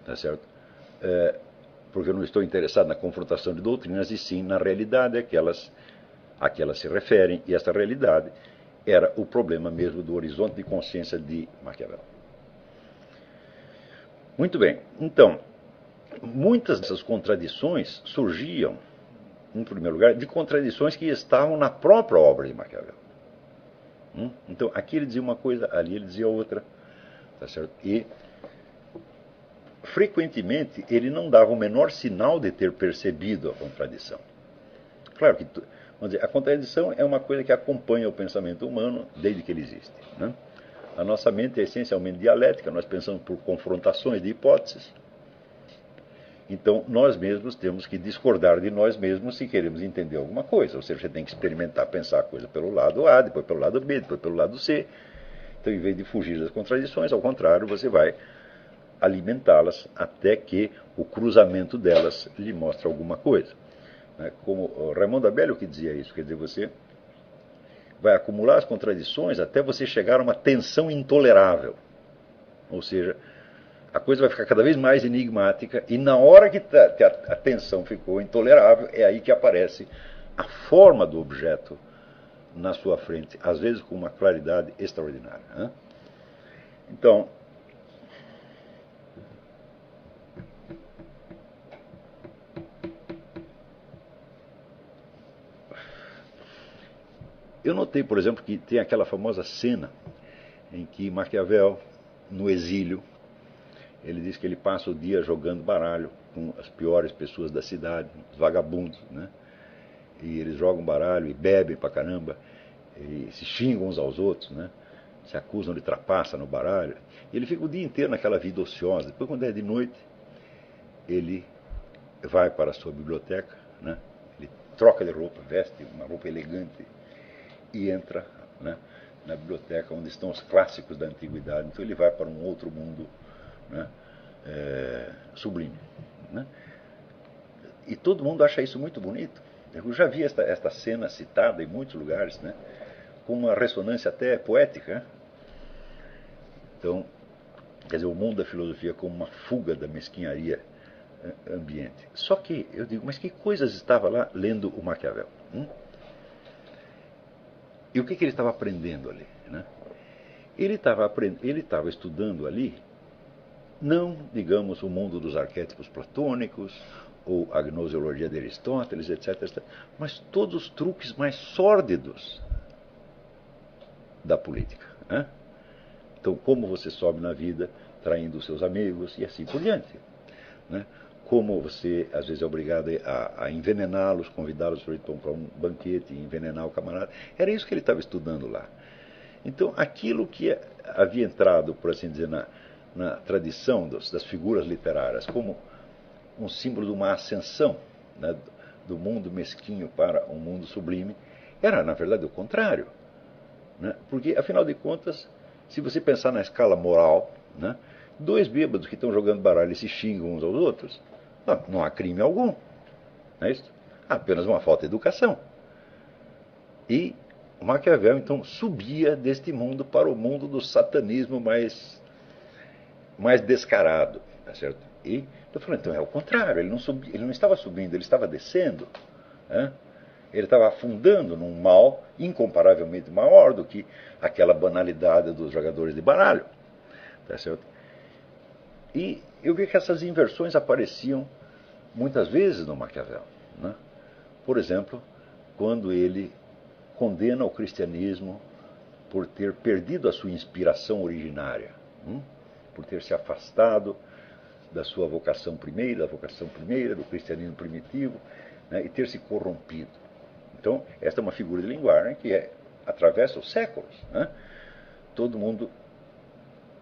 [SPEAKER 1] tá certo? Porque eu não estou interessado na confrontação de doutrinas, e sim na realidade a que elas se referem, e essa realidade era o problema mesmo do horizonte de consciência de Maquiavel. Muito bem, então, muitas dessas contradições surgiam, em primeiro lugar, de contradições que estavam na própria obra de Maquiavel. Então, aqui ele dizia uma coisa, ali ele dizia outra, tá certo? E, frequentemente, ele não dava o menor sinal de ter percebido a contradição. Claro que, vamos dizer, a contradição é uma coisa que acompanha o pensamento humano desde que ele existe. Né? A nossa mente é essencialmente dialética, nós pensamos por confrontações de hipóteses. Então, nós mesmos temos que discordar de nós mesmos se queremos entender alguma coisa. Ou seja, você tem que experimentar pensar a coisa pelo lado A, depois pelo lado B, depois pelo lado C. Então, em vez de fugir das contradições, ao contrário, você vai alimentá-las até que o cruzamento delas lhe mostre alguma coisa. Como o Raimundo Abelio que dizia isso, quer dizer, você vai acumular as contradições até você chegar a uma tensão intolerável. Ou seja, a coisa vai ficar cada vez mais enigmática, e na hora que a tensão ficou intolerável, é aí que aparece a forma do objeto na sua frente, às vezes com uma claridade extraordinária. Né? Então, eu notei, por exemplo, que tem aquela famosa cena em que Maquiavel, no exílio, ele diz que ele passa o dia jogando baralho com as piores pessoas da cidade, os vagabundos, né? E eles jogam baralho e bebem pra caramba, e se xingam uns aos outros, né? Se acusam de trapaça no baralho. E ele fica o dia inteiro naquela vida ociosa. Depois, quando é de noite, ele vai para a sua biblioteca, né? Ele troca de roupa, veste uma roupa elegante e entra, né, na biblioteca onde estão os clássicos da antiguidade. Então ele vai para um outro mundo, né, sublime, né? E todo mundo acha isso muito bonito. Eu já vi esta cena citada em muitos lugares, né, com uma ressonância até poética. Então, quer dizer, o mundo da filosofia como uma fuga da mesquinharia ambiente. Só que eu digo, mas que coisas estava lá lendo o Maquiavel? E o que ele estava aprendendo ali, né? Ele estava estudando ali, não, digamos, o mundo dos arquétipos platônicos, ou a gnoseologia de Aristóteles, etc., etc., mas todos os truques mais sórdidos da política, né? Então, como você sobe na vida traindo os seus amigos e assim por diante, né? Como você, às vezes, é obrigado a envenená-los, convidá-los para um banquete e envenenar o camarada. Era isso que ele estava estudando lá. Então, aquilo que havia entrado, por assim dizer, na tradição das figuras literárias como um símbolo de uma ascensão, né, do mundo mesquinho para um mundo sublime, era, na verdade, o contrário, né? Porque, afinal de contas, se você pensar na escala moral, né, dois bêbados que estão jogando baralho e se xingam uns aos outros, não há crime algum. Não é isso? Há apenas uma falta de educação. E Maquiavel, então, subia deste mundo para o mundo do satanismo mais descarado. Tá certo? E eu falei, então é o contrário, ele não estava subindo, ele estava descendo. Né? Ele estava afundando num mal incomparavelmente maior do que aquela banalidade dos jogadores de baralho. Tá certo? E eu vi que essas inversões apareciam muitas vezes no Maquiavel, né? Por exemplo, quando ele condena o cristianismo por ter perdido a sua inspiração originária, por ter se afastado da sua vocação primeira, do cristianismo primitivo, né, e ter se corrompido. Então, esta é uma figura de linguagem que atravessa os séculos, né? Todo mundo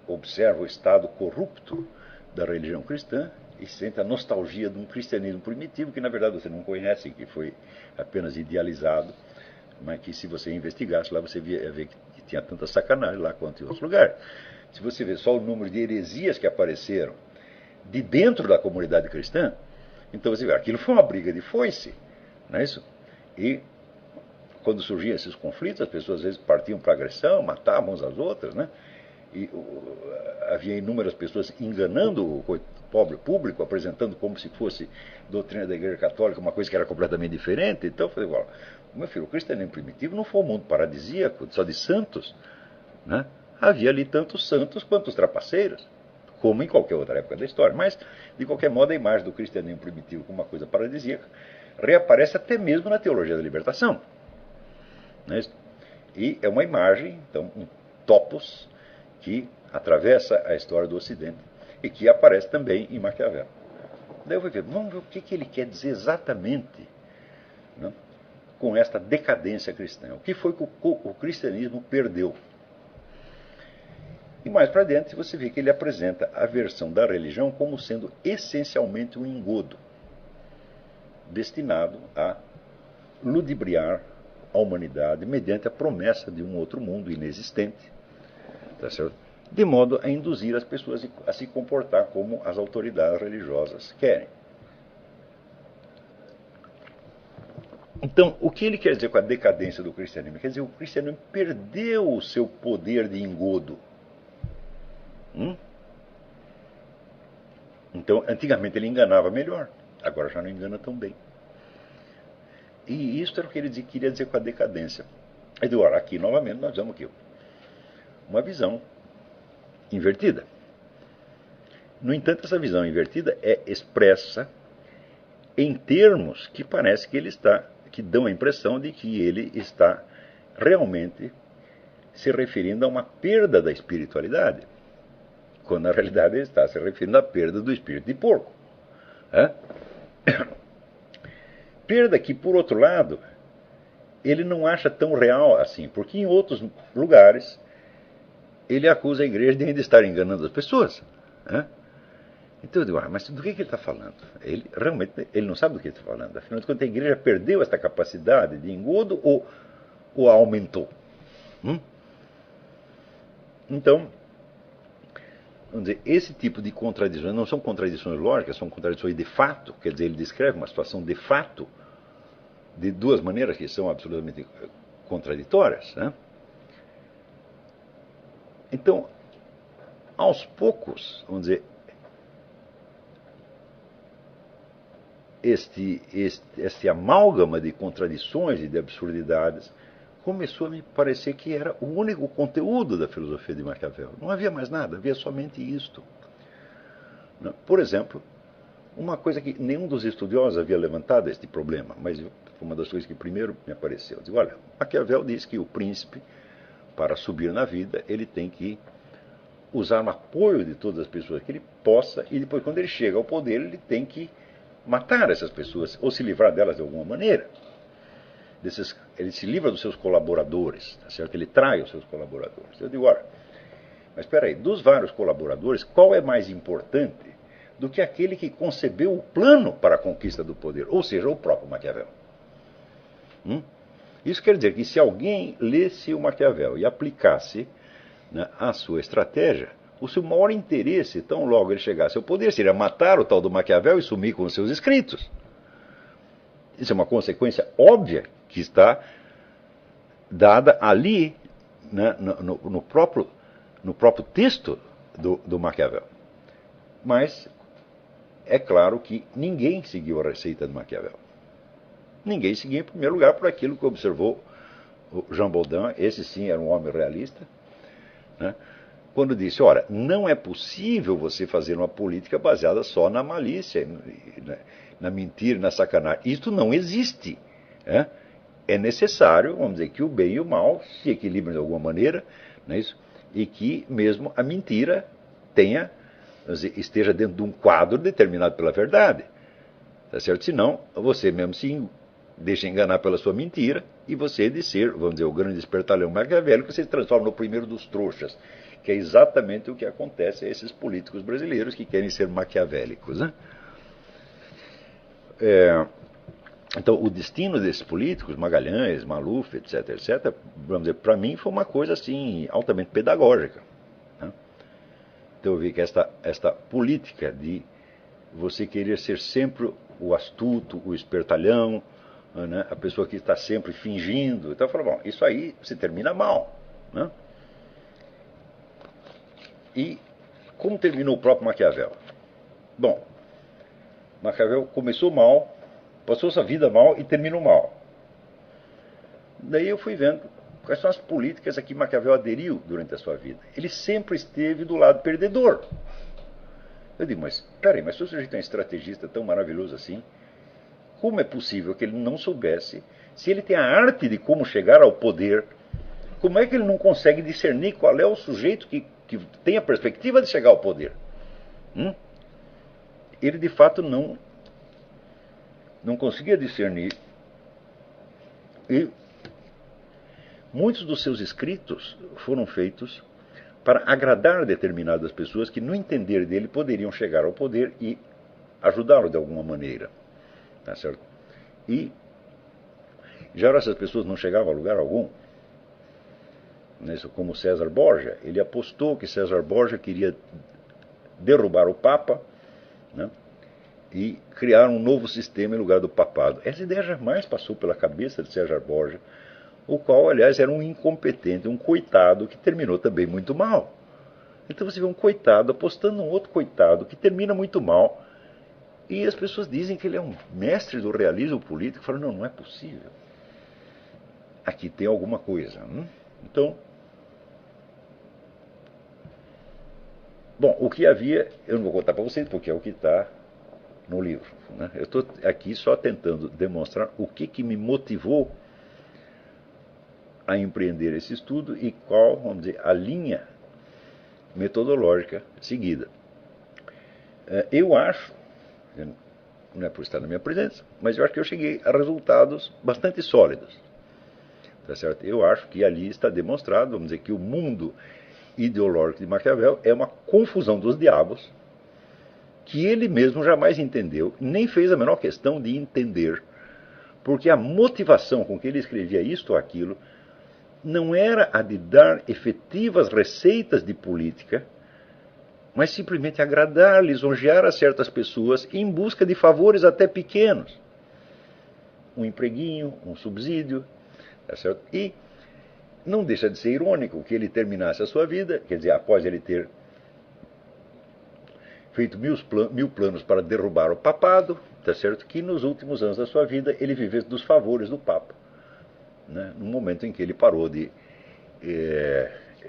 [SPEAKER 1] observa o estado corrupto da religião cristã e sente a nostalgia de um cristianismo primitivo que, na verdade, você não conhece, que foi apenas idealizado, mas que, se você investigasse lá, você ia ver que tinha tanta sacanagem lá quanto em outros lugares. Se você vê só o número de heresias que apareceram de dentro da comunidade cristã, então você vê, aquilo foi uma briga de foice, não é isso? E quando surgiam esses conflitos, as pessoas às vezes partiam para agressão, matavam uns às outras, né? E havia inúmeras pessoas enganando o pobre público, apresentando como se fosse doutrina da Igreja Católica, uma coisa que era completamente diferente. Então eu falei, meu filho, o cristianismo primitivo não foi um mundo paradisíaco, só de santos, né? Havia ali tantos santos quanto os trapaceiros, como em qualquer outra época da história. Mas, de qualquer modo, a imagem do cristianismo primitivo como uma coisa paradisíaca reaparece até mesmo na teologia da libertação, né? E é uma imagem, então, um topos que atravessa a história do Ocidente e que aparece também em Maquiavel. Daí eu fui ver, vamos ver o que ele quer dizer exatamente, né, com esta decadência cristã. O que foi que o cristianismo perdeu? E mais para dentro você vê que ele apresenta a versão da religião como sendo essencialmente um engodo, destinado a ludibriar a humanidade mediante a promessa de um outro mundo inexistente, tá certo? De modo a induzir as pessoas a se comportar como as autoridades religiosas querem. Então, o que ele quer dizer com a decadência do cristianismo? Quer dizer, o cristianismo perdeu o seu poder de engodo. Então, antigamente ele enganava melhor, agora já não engana tão bem. E isso era o que ele queria dizer com a decadência. Agora, aqui novamente nós vemos aqui uma visão invertida. No entanto, essa visão invertida é expressa em termos que parece que dão a impressão de que ele está realmente se referindo a uma perda da espiritualidade, quando na realidade ele está se referindo à perda do espírito de porco. É? Perda que, por outro lado, ele não acha tão real assim, porque em outros lugares ele acusa a igreja de ainda estar enganando as pessoas. Né? Então eu digo, mas do que ele está falando? Ele realmente ele não sabe do que ele está falando. Afinal de contas, a igreja perdeu esta capacidade de engodo ou aumentou? Então, vamos dizer, esse tipo de contradições não são contradições lógicas, são contradições de fato. Quer dizer, ele descreve uma situação de fato de duas maneiras que são absolutamente contraditórias. Né? Então, aos poucos, vamos dizer, este amálgama de contradições e de absurdidades começou a me parecer que era o único conteúdo da filosofia de Maquiavel. Não havia mais nada, havia somente isto. Por exemplo, uma coisa que nenhum dos estudiosos havia levantado este problema, mas foi uma das coisas que primeiro me apareceu. Eu digo, olha, Maquiavel diz que o príncipe, para subir na vida, ele tem que usar o apoio de todas as pessoas que ele possa, e depois, quando ele chega ao poder, ele tem que matar essas pessoas, ou se livrar delas de alguma maneira. Ele se livra dos seus colaboradores, tá certo? Ele trai os seus colaboradores. Eu digo, olha, mas espera aí, dos vários colaboradores, qual é mais importante do que aquele que concebeu o plano para a conquista do poder, ou seja, o próprio Maquiavel? Isso quer dizer que se alguém lesse o Maquiavel e aplicasse, né, a sua estratégia, o seu maior interesse, tão logo ele chegasse ao poder, seria matar o tal do Maquiavel e sumir com os seus escritos. Isso é uma consequência óbvia que está dada ali, né, no próprio texto do Maquiavel. Mas é claro que ninguém seguiu a receita do Maquiavel. Ninguém seguiu, em primeiro lugar, por aquilo que observou o Jean Baudin. Esse sim era um homem realista, né? Quando disse, ora, não é possível você fazer uma política baseada só na malícia, na mentira, na sacanagem. Isto não existe. Né? É necessário, vamos dizer, que o bem e o mal se equilibrem de alguma maneira, não é isso? E que mesmo a mentira tenha, esteja dentro de um quadro determinado pela verdade. Tá certo? Senão, você mesmo se deixa enganar pela sua mentira e você, de ser, vamos dizer, o grande espertalhão maquiavélico, você se transforma no primeiro dos trouxas, que é exatamente o que acontece a esses políticos brasileiros que querem ser maquiavélicos. Né? Então, o destino desses políticos, Magalhães, Maluf, etc., vamos dizer, para mim foi uma coisa assim altamente pedagógica. Né? Então eu vi que esta política de você querer ser sempre o astuto, o espertalhão, né? A pessoa que está sempre fingindo, então eu falo, bom, isso aí se termina mal. Né? E como terminou o próprio Maquiavel? Bom, Maquiavel começou mal, passou sua vida mal e terminou mal. Daí eu fui vendo quais são as políticas a que Maquiavel aderiu durante a sua vida. Ele sempre esteve do lado perdedor. Eu digo, mas peraí, mas se o sujeito é um estrategista tão maravilhoso assim, como é possível que ele não soubesse, se ele tem a arte de como chegar ao poder, como é que ele não consegue discernir qual é o sujeito que tem a perspectiva de chegar ao poder? Ele de fato não conseguia discernir. E muitos dos seus escritos foram feitos para agradar determinadas pessoas que, no entender dele, poderiam chegar ao poder e ajudá-lo de alguma maneira. Tá certo? E, já essas pessoas não chegavam a lugar algum. Como César Borgia, ele apostou que César Borgia queria derrubar o Papa, né, e criar um novo sistema em lugar do papado. Essa ideia jamais passou pela cabeça de César Borgia, o qual, aliás, era um incompetente, um coitado que terminou também muito mal. Então você vê um coitado apostando num outro coitado que termina muito mal, e as pessoas dizem que ele é um mestre do realismo político. Falam, não é possível. Aqui tem alguma coisa. Então, bom, o que havia, eu não vou contar para vocês, porque é o que está no livro. Né? Eu estou aqui só tentando demonstrar o que me motivou a empreender esse estudo e qual, vamos dizer, a linha metodológica seguida. Eu acho, não é por estar na minha presença, mas eu acho que eu cheguei a resultados bastante sólidos. Tá certo? Eu acho que ali está demonstrado, vamos dizer, que o mundo ideológico de Maquiavel é uma confusão dos diabos que ele mesmo jamais entendeu, nem fez a menor questão de entender, porque a motivação com que ele escrevia isto ou aquilo não era a de dar efetivas receitas de política, mas simplesmente agradar, lisonjear a certas pessoas em busca de favores até pequenos. Um empreguinho, um subsídio, tá certo? E não deixa de ser irônico que ele terminasse a sua vida, quer dizer, após ele ter feito mil planos para derrubar o papado, tá certo? Que nos últimos anos da sua vida ele vivesse dos favores do Papa, né? No momento em que ele parou de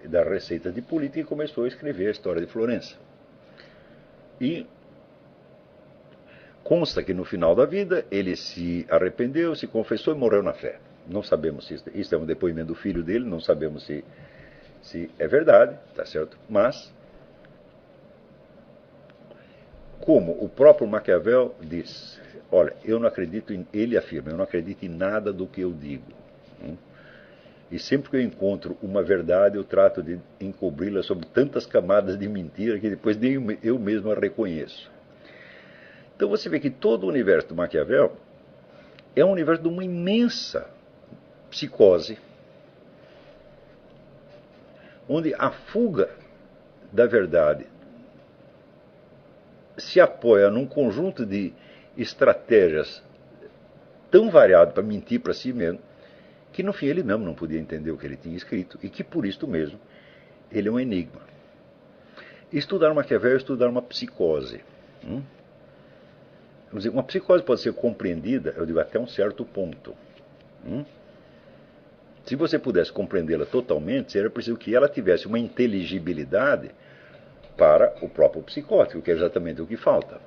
[SPEAKER 1] dar receitas de política e começou a escrever a história de Florença. E consta que no final da vida ele se arrependeu, se confessou e morreu na fé. Não sabemos se isso é um depoimento do filho dele, não sabemos se é verdade, tá certo? Mas, como o próprio Maquiavel diz, olha, eu não acredito ele afirma, eu não acredito em nada do que eu digo. E sempre que eu encontro uma verdade, eu trato de encobri-la sob tantas camadas de mentira que depois nem eu mesmo a reconheço. Então você vê que todo o universo do Maquiavel é um universo de uma imensa psicose, onde a fuga da verdade se apoia num conjunto de estratégias tão variado para mentir para si mesmo, que no fim ele mesmo não podia entender o que ele tinha escrito, e que por isto mesmo ele é um enigma. Estudar Maquiavel é estudar uma psicose. Vamos dizer, uma psicose pode ser compreendida, eu digo, até um certo ponto. Se você pudesse compreendê-la totalmente, seria preciso que ela tivesse uma inteligibilidade para o próprio psicótico, que é exatamente o que falta.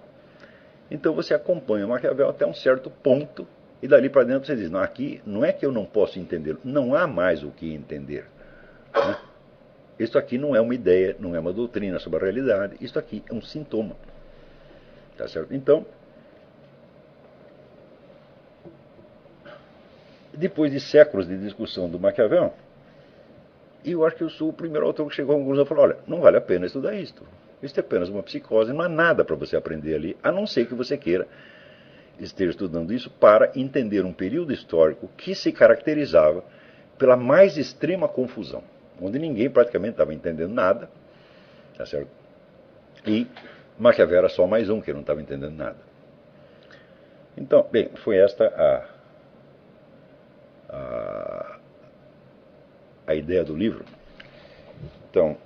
[SPEAKER 1] Então você acompanha o Maquiavel até um certo ponto, e dali para dentro você diz, não, aqui não é que eu não posso entender, não há mais o que entender. Né? Isso aqui não é uma ideia, não é uma doutrina sobre a realidade, isso aqui é um sintoma. Tá certo? Então, depois de séculos de discussão do Maquiavel, eu acho que eu sou o primeiro autor que chegou a conclusão e falou, olha, não vale a pena estudar isto. Isso é apenas uma psicose, não há nada para você aprender ali, a não ser que você queira esteja estudando isso para entender um período histórico que se caracterizava pela mais extrema confusão, onde ninguém praticamente estava entendendo nada, tá certo? E Maquiavel era só mais um que não estava entendendo nada. Então, bem, foi esta a ideia do livro. Então,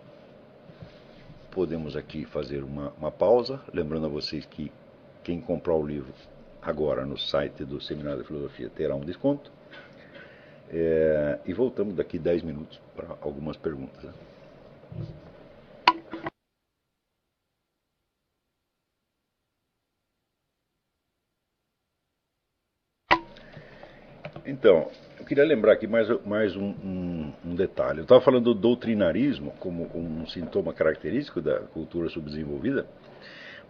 [SPEAKER 1] podemos aqui fazer uma pausa, lembrando a vocês que quem comprar o livro agora no site do Seminário de Filosofia terá um desconto. E voltamos daqui 10 minutos para algumas perguntas. Né? Então, eu queria lembrar aqui mais um detalhe. Eu estava falando do doutrinarismo como um sintoma característico da cultura subdesenvolvida,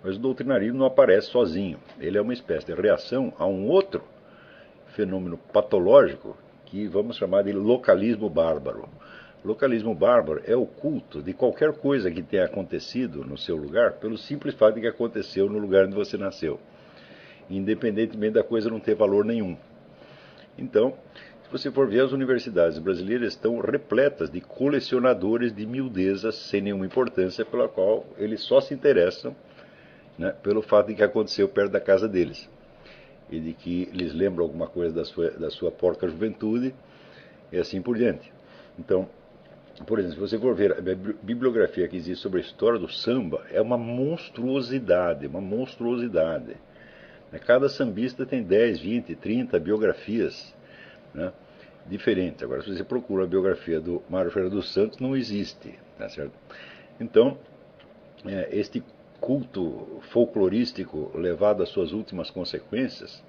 [SPEAKER 1] mas o doutrinarismo não aparece sozinho. Ele é uma espécie de reação a um outro fenômeno patológico que vamos chamar de localismo bárbaro. Localismo bárbaro é o culto de qualquer coisa que tenha acontecido no seu lugar pelo simples fato de que aconteceu no lugar onde você nasceu, independentemente da coisa não ter valor nenhum. Então, se você for ver, as universidades brasileiras estão repletas de colecionadores de miudezas sem nenhuma importância, pela qual eles só se interessam, né, pelo fato de que aconteceu perto da casa deles e de que lhes lembra alguma coisa da sua porca juventude e assim por diante. Então, por exemplo, se você for ver a bibliografia que existe sobre a história do samba, é uma monstruosidade, uma monstruosidade. Cada sambista tem 10, 20, 30 biografias, né, diferentes. Agora, se você procura a biografia do Mário Ferreira dos Santos, não existe. Tá certo? Então, este culto folclorístico levado às suas últimas consequências,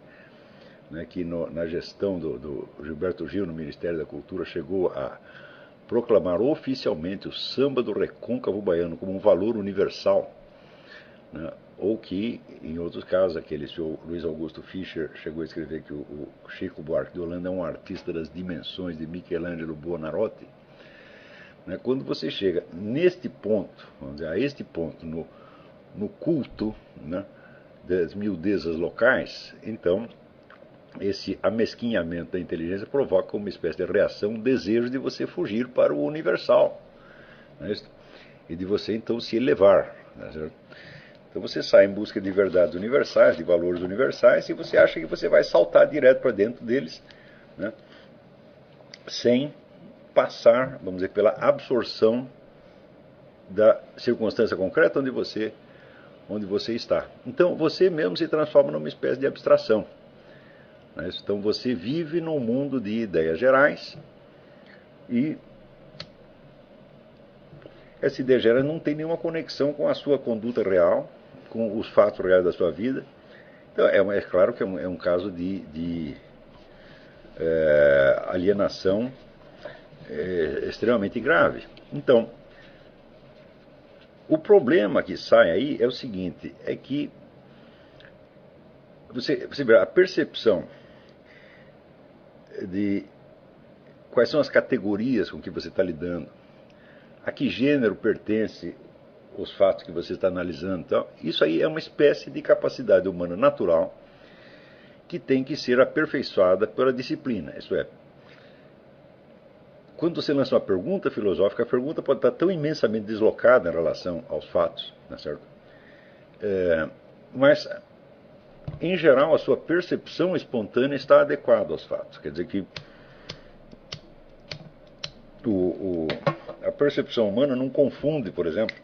[SPEAKER 1] né, que na gestão do Gilberto Gil no Ministério da Cultura chegou a proclamar oficialmente o samba do recôncavo baiano como um valor universal, né, ou que, em outros casos, aquele senhor Luiz Augusto Fischer chegou a escrever que o Chico Buarque de Holanda é um artista das dimensões de Michelangelo Buonarroti. Né? Quando você chega neste ponto, vamos dizer, a este ponto, no culto, né, das miudezas locais, então esse amesquinhamento da inteligência provoca uma espécie de reação, um desejo de você fugir para o universal, né, e de você então se elevar. Né, então você sai em busca de verdades universais, de valores universais, e você acha que você vai saltar direto para dentro deles, né, sem passar, vamos dizer, pela absorção da circunstância concreta onde você está. Então você mesmo se transforma numa espécie de abstração. Né? Então você vive num mundo de ideias gerais e essa ideia geral não tem nenhuma conexão com a sua conduta real, com os fatos reais da sua vida. Então é claro que é um caso de alienação extremamente grave. Então, o problema que sai aí é o seguinte, é que você vê a percepção de quais são as categorias com que você está lidando, a que gênero pertence os fatos que você está analisando. Então, isso aí é uma espécie de capacidade humana natural que tem que ser aperfeiçoada pela disciplina. Isso é, quando você lança uma pergunta filosófica, a pergunta pode estar tão imensamente deslocada em relação aos fatos, não é certo? Mas, em geral, a sua percepção espontânea está adequada aos fatos. Quer dizer que a percepção humana não confunde, por exemplo,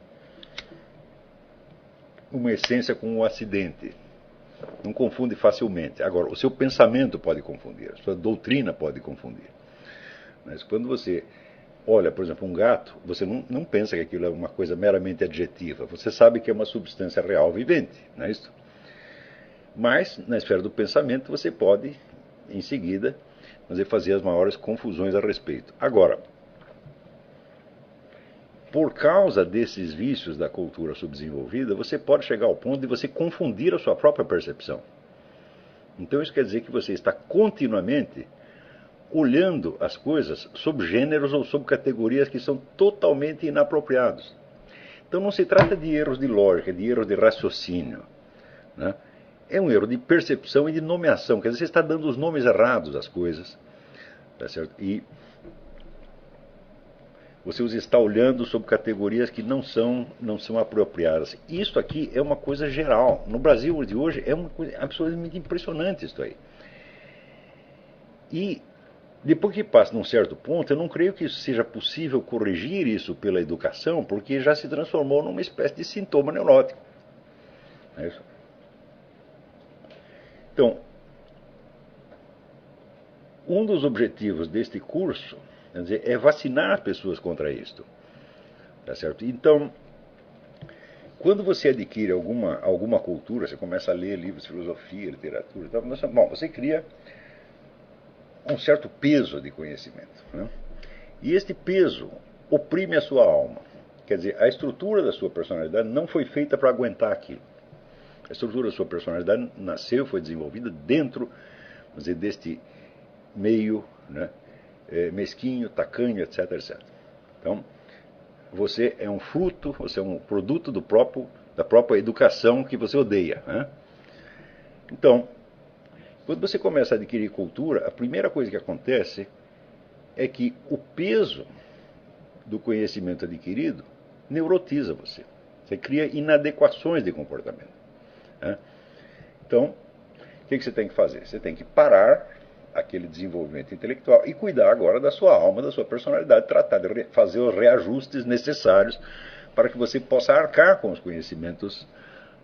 [SPEAKER 1] uma essência com um acidente. Não confunde facilmente. Agora, o seu pensamento pode confundir, a sua doutrina pode confundir. Mas quando você olha, por exemplo, um gato, você não pensa que aquilo é uma coisa meramente adjetiva. Você sabe que é uma substância real vivente, não é isso? Mas, na esfera do pensamento, você pode, em seguida, fazer as maiores confusões a respeito. Agora, por causa desses vícios da cultura subdesenvolvida, você pode chegar ao ponto de você confundir a sua própria percepção. Então isso quer dizer que você está continuamente olhando as coisas sob gêneros ou sob categorias que são totalmente inapropriados. Então não se trata de erros de lógica, de erros de raciocínio, né? É um erro de percepção e de nomeação. Quer dizer, você está dando os nomes errados às coisas, tá certo? E você os está olhando sob categorias que não são apropriadas. Isso aqui é uma coisa geral. No Brasil de hoje é uma coisa absolutamente impressionante isso aí. E depois que passa num certo ponto, eu não creio que seja possível corrigir isso pela educação, porque já se transformou numa espécie de sintoma neurótico. É isso? Então, um dos objetivos deste curso, quer dizer, é vacinar as pessoas contra isto. Tá certo? Então, quando você adquire alguma cultura, você começa a ler livros de filosofia, literatura, então, bom, você cria um certo peso de conhecimento, né? E este peso oprime a sua alma. Quer dizer, a estrutura da sua personalidade não foi feita para aguentar aquilo. A estrutura da sua personalidade nasceu, foi desenvolvida dentro, vamos dizer, deste meio, né, mesquinho, tacanho, etc, etc. Então, você é um fruto, você é um produto da própria educação que você odeia, né? Então, quando você começa a adquirir cultura, a primeira coisa que acontece é que o peso do conhecimento adquirido neurotiza você. Você cria inadequações de comportamento, né? Então, o que você tem que fazer? Você tem que parar aquele desenvolvimento intelectual e cuidar agora da sua alma, da sua personalidade, tratar de fazer os reajustes necessários para que você possa arcar com os conhecimentos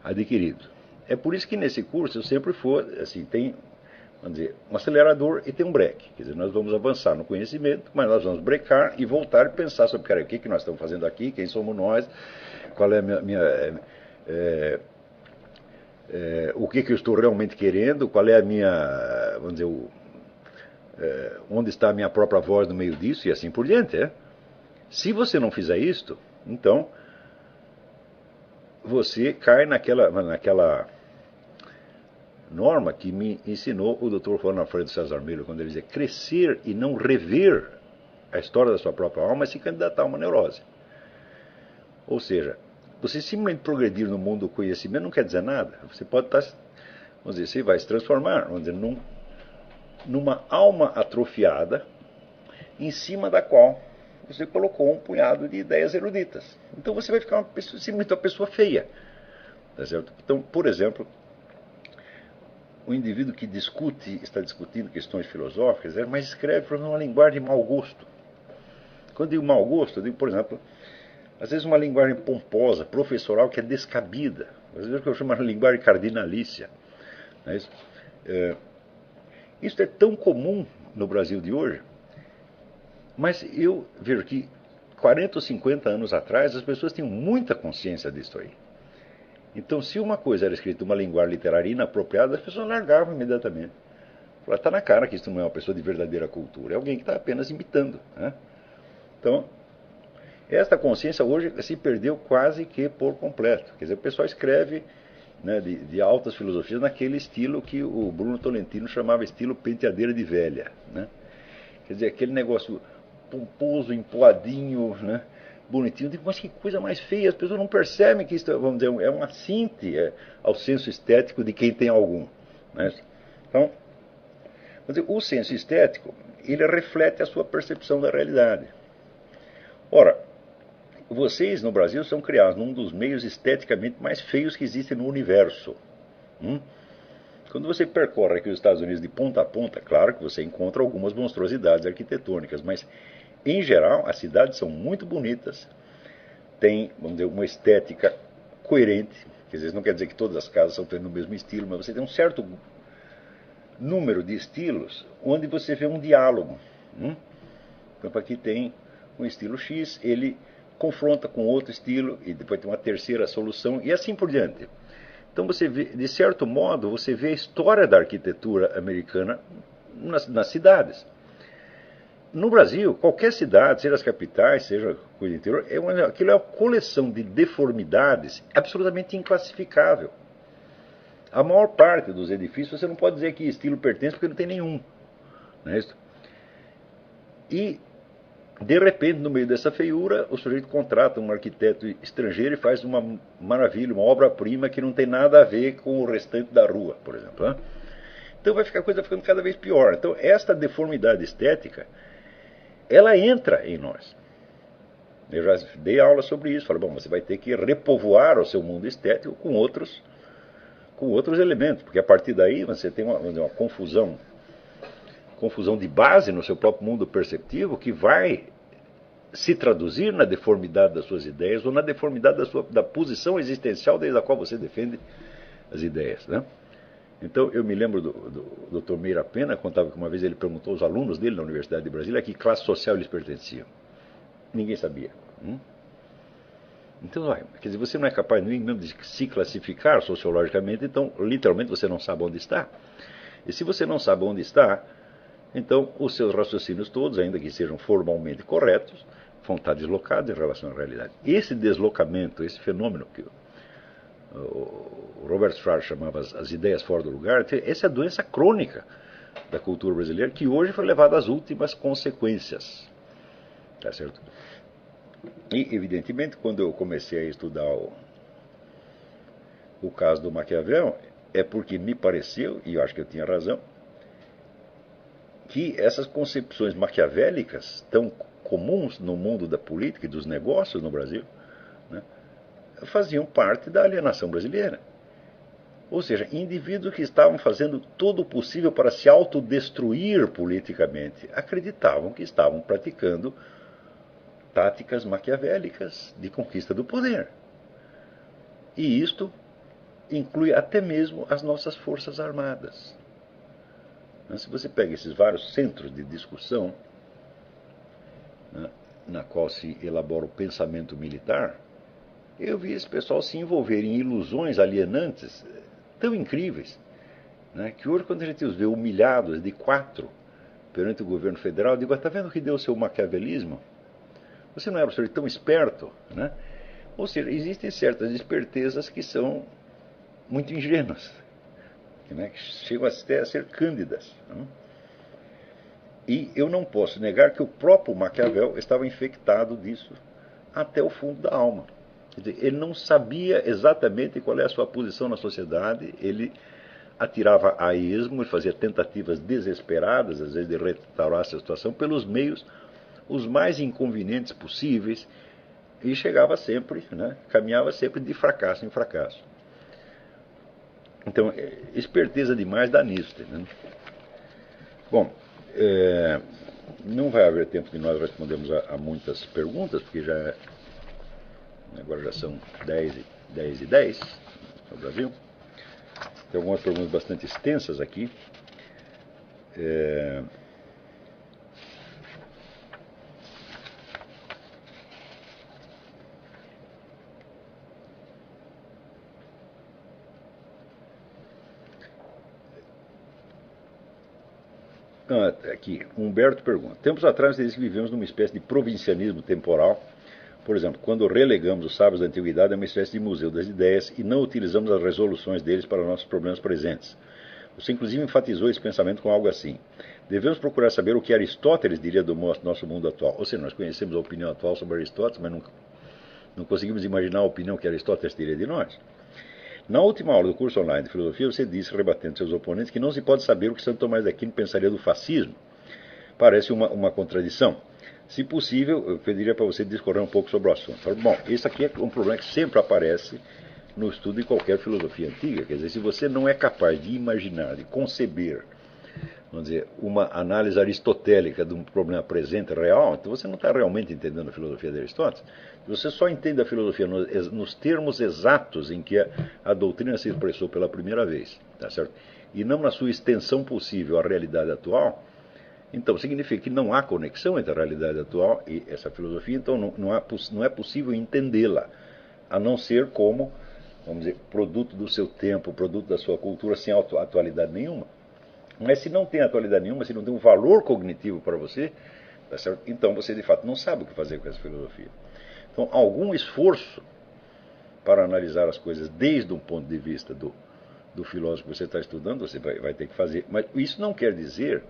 [SPEAKER 1] adquiridos. É por isso que nesse curso eu sempre assim, tem, vamos dizer, um acelerador e tem um breque. Quer dizer, nós vamos avançar no conhecimento, mas nós vamos brecar e voltar e pensar sobre, cara, o que nós estamos fazendo aqui, quem somos nós, qual é o que eu estou realmente querendo, qual é a minha, vamos dizer, onde está a minha própria voz no meio disso e assim por diante. Se você não fizer isto, então você cai naquela norma que me ensinou o Dr. Juan Alfredo César Melo, quando ele dizia: crescer e não rever a história da sua própria alma é se candidatar a uma neurose. Ou seja, você simplesmente progredir no mundo do conhecimento não quer dizer nada. Você pode estar, vamos dizer, você vai se transformar, vamos dizer, numa alma atrofiada, em cima da qual você colocou um punhado de ideias eruditas. Então você vai ficar simplesmente uma pessoa feia. Tá certo? Então, por exemplo, o indivíduo que está discutindo questões filosóficas, mas escreve numa linguagem de mau gosto. Quando eu digo mau gosto, eu digo, por exemplo, às vezes uma linguagem pomposa, professoral, que é descabida. Às vezes eu chamo de linguagem cardinalícia. Isso é tão comum no Brasil de hoje, mas eu vejo que 40 ou 50 anos atrás as pessoas tinham muita consciência disso aí. Então, se uma coisa era escrita em uma linguagem literária inapropriada, as pessoas largavam imediatamente. Está na cara que isso não é uma pessoa de verdadeira cultura, é alguém que está apenas imitando. Né? Então, esta consciência hoje se perdeu quase que por completo. Quer dizer, o pessoal escreve, né, de altas filosofias naquele estilo que o Bruno Tolentino chamava estilo penteadeira de velha. Né? Quer dizer, aquele negócio pomposo, empoadinho, né? Bonitinho. Eu digo, mas que coisa mais feia, as pessoas não percebem que isso, vamos dizer, é uma síntese ao senso estético de quem tem algum. Né? Então, vamos dizer, o senso estético, ele reflete a sua percepção da realidade. Ora, vocês no Brasil são criados num dos meios esteticamente mais feios que existem no universo. Quando você percorre aqui os Estados Unidos de ponta a ponta, claro que você encontra algumas monstruosidades arquitetônicas, mas em geral as cidades são muito bonitas, têm, vamos dizer, uma estética coerente, quer dizer, não quer dizer que todas as casas são feitas no mesmo estilo, mas você tem um certo número de estilos onde você vê um diálogo. Então aqui tem um estilo X, ele confronta com outro estilo e depois tem uma terceira solução e assim por diante. Então você vê, de certo modo, você vê a história da arquitetura americana nas cidades. No Brasil, qualquer cidade, seja as capitais, seja coisa interior, aquilo é uma coleção de deformidades absolutamente inclassificável. A maior parte dos edifícios você não pode dizer que estilo pertence porque não tem nenhum. Não é isso? E, de repente, no meio dessa feiura, o sujeito contrata um arquiteto estrangeiro e faz uma maravilha, uma obra-prima que não tem nada a ver com o restante da rua, por exemplo. Né? Então vai ficar a coisa ficando cada vez pior. Então esta deformidade estética, ela entra em nós. Eu já dei aula sobre isso. Falei, bom, você vai ter que repovoar o seu mundo estético com outros elementos, porque a partir daí você tem uma confusão de base no seu próprio mundo perceptivo que vai se traduzir na deformidade das suas ideias ou na deformidade da posição existencial desde a qual você defende as ideias. Né? Então, eu me lembro do Dr. Meira Pena, contava que uma vez ele perguntou aos alunos dele na Universidade de Brasília a que classe social eles pertenciam. Ninguém sabia. Então, quer dizer, você não é capaz nem mesmo de se classificar sociologicamente, então, literalmente, você não sabe onde está. E se você não sabe onde está, então, os seus raciocínios todos, ainda que sejam formalmente corretos, vão estar deslocados em relação à realidade. Esse deslocamento, esse fenômeno que o Robert Schwartz chamava as ideias fora do lugar, essa é a doença crônica da cultura brasileira, que hoje foi levada às últimas consequências. Tá certo? E, evidentemente, quando eu comecei a estudar o caso do Maquiavel, é porque me pareceu, e eu acho que eu tinha razão, que essas concepções maquiavélicas, tão comuns no mundo da política e dos negócios no Brasil, né, faziam parte da alienação brasileira. Ou seja, indivíduos que estavam fazendo todo o possível para se autodestruir politicamente, acreditavam que estavam praticando táticas maquiavélicas de conquista do poder. E isto inclui até mesmo as nossas forças armadas. Se você pega esses vários centros de discussão, né, na qual se elabora o pensamento militar, eu vi esse pessoal se envolver em ilusões alienantes tão incríveis, né, que hoje, quando a gente os vê humilhados de 4 perante o governo federal, eu digo, está vendo o que deu o seu maquiavelismo? Você não era um sujeito tão esperto, né? Ou seja, existem certas espertezas que são muito ingênuas, né, que chegam até a ser cândidas. Né? E eu não posso negar que o próprio Maquiavel estava infectado disso até o fundo da alma. Quer dizer, ele não sabia exatamente qual é a sua posição na sociedade, ele atirava a esmo e fazia tentativas desesperadas, às vezes, de restaurar a situação pelos meios os mais inconvenientes possíveis, e chegava sempre, né, caminhava sempre de fracasso em fracasso. Então, esperteza demais dá nisso. Né? Bom, não vai haver tempo de nós respondermos a muitas perguntas, porque agora já são 10h10 no Brasil. Tem algumas perguntas bastante extensas aqui. Aqui, Humberto pergunta. Tempos atrás você disse que vivemos numa espécie de provincianismo temporal. Por exemplo, quando relegamos os sábios da antiguidade a uma espécie de museu das ideias e não utilizamos as resoluções deles para nossos problemas presentes. Você inclusive enfatizou esse pensamento com algo assim. Devemos procurar saber o que Aristóteles diria do nosso mundo atual. Ou seja, nós conhecemos a opinião atual sobre Aristóteles, mas não conseguimos imaginar a opinião que Aristóteles teria de nós. Na última aula do curso online de filosofia, você disse, rebatendo seus oponentes, que não se pode saber o que Santo Tomás de Aquino pensaria do fascismo. Parece uma contradição. Se possível, eu pediria para você discorrer um pouco sobre o assunto. Bom, esse aqui é um problema que sempre aparece no estudo de qualquer filosofia antiga. Quer dizer, se você não é capaz de imaginar, de conceber, vamos dizer, uma análise aristotélica de um problema presente, real, então você não está realmente entendendo a filosofia de Aristóteles. Você só entende a filosofia nos termos exatos em que a doutrina se expressou pela primeira vez, tá certo? E não na sua extensão possível à realidade atual. Então, significa que não há conexão entre a realidade atual e essa filosofia, então não é possível entendê-la, a não ser como, vamos dizer, produto do seu tempo, produto da sua cultura, sem atualidade nenhuma. Mas se não tem atualidade nenhuma, se não tem um valor cognitivo para você, tá certo? Então você de fato não sabe o que fazer com essa filosofia. Então, algum esforço para analisar as coisas desde um ponto de vista do filósofo que você está estudando, você vai ter que fazer. Mas isso não quer dizer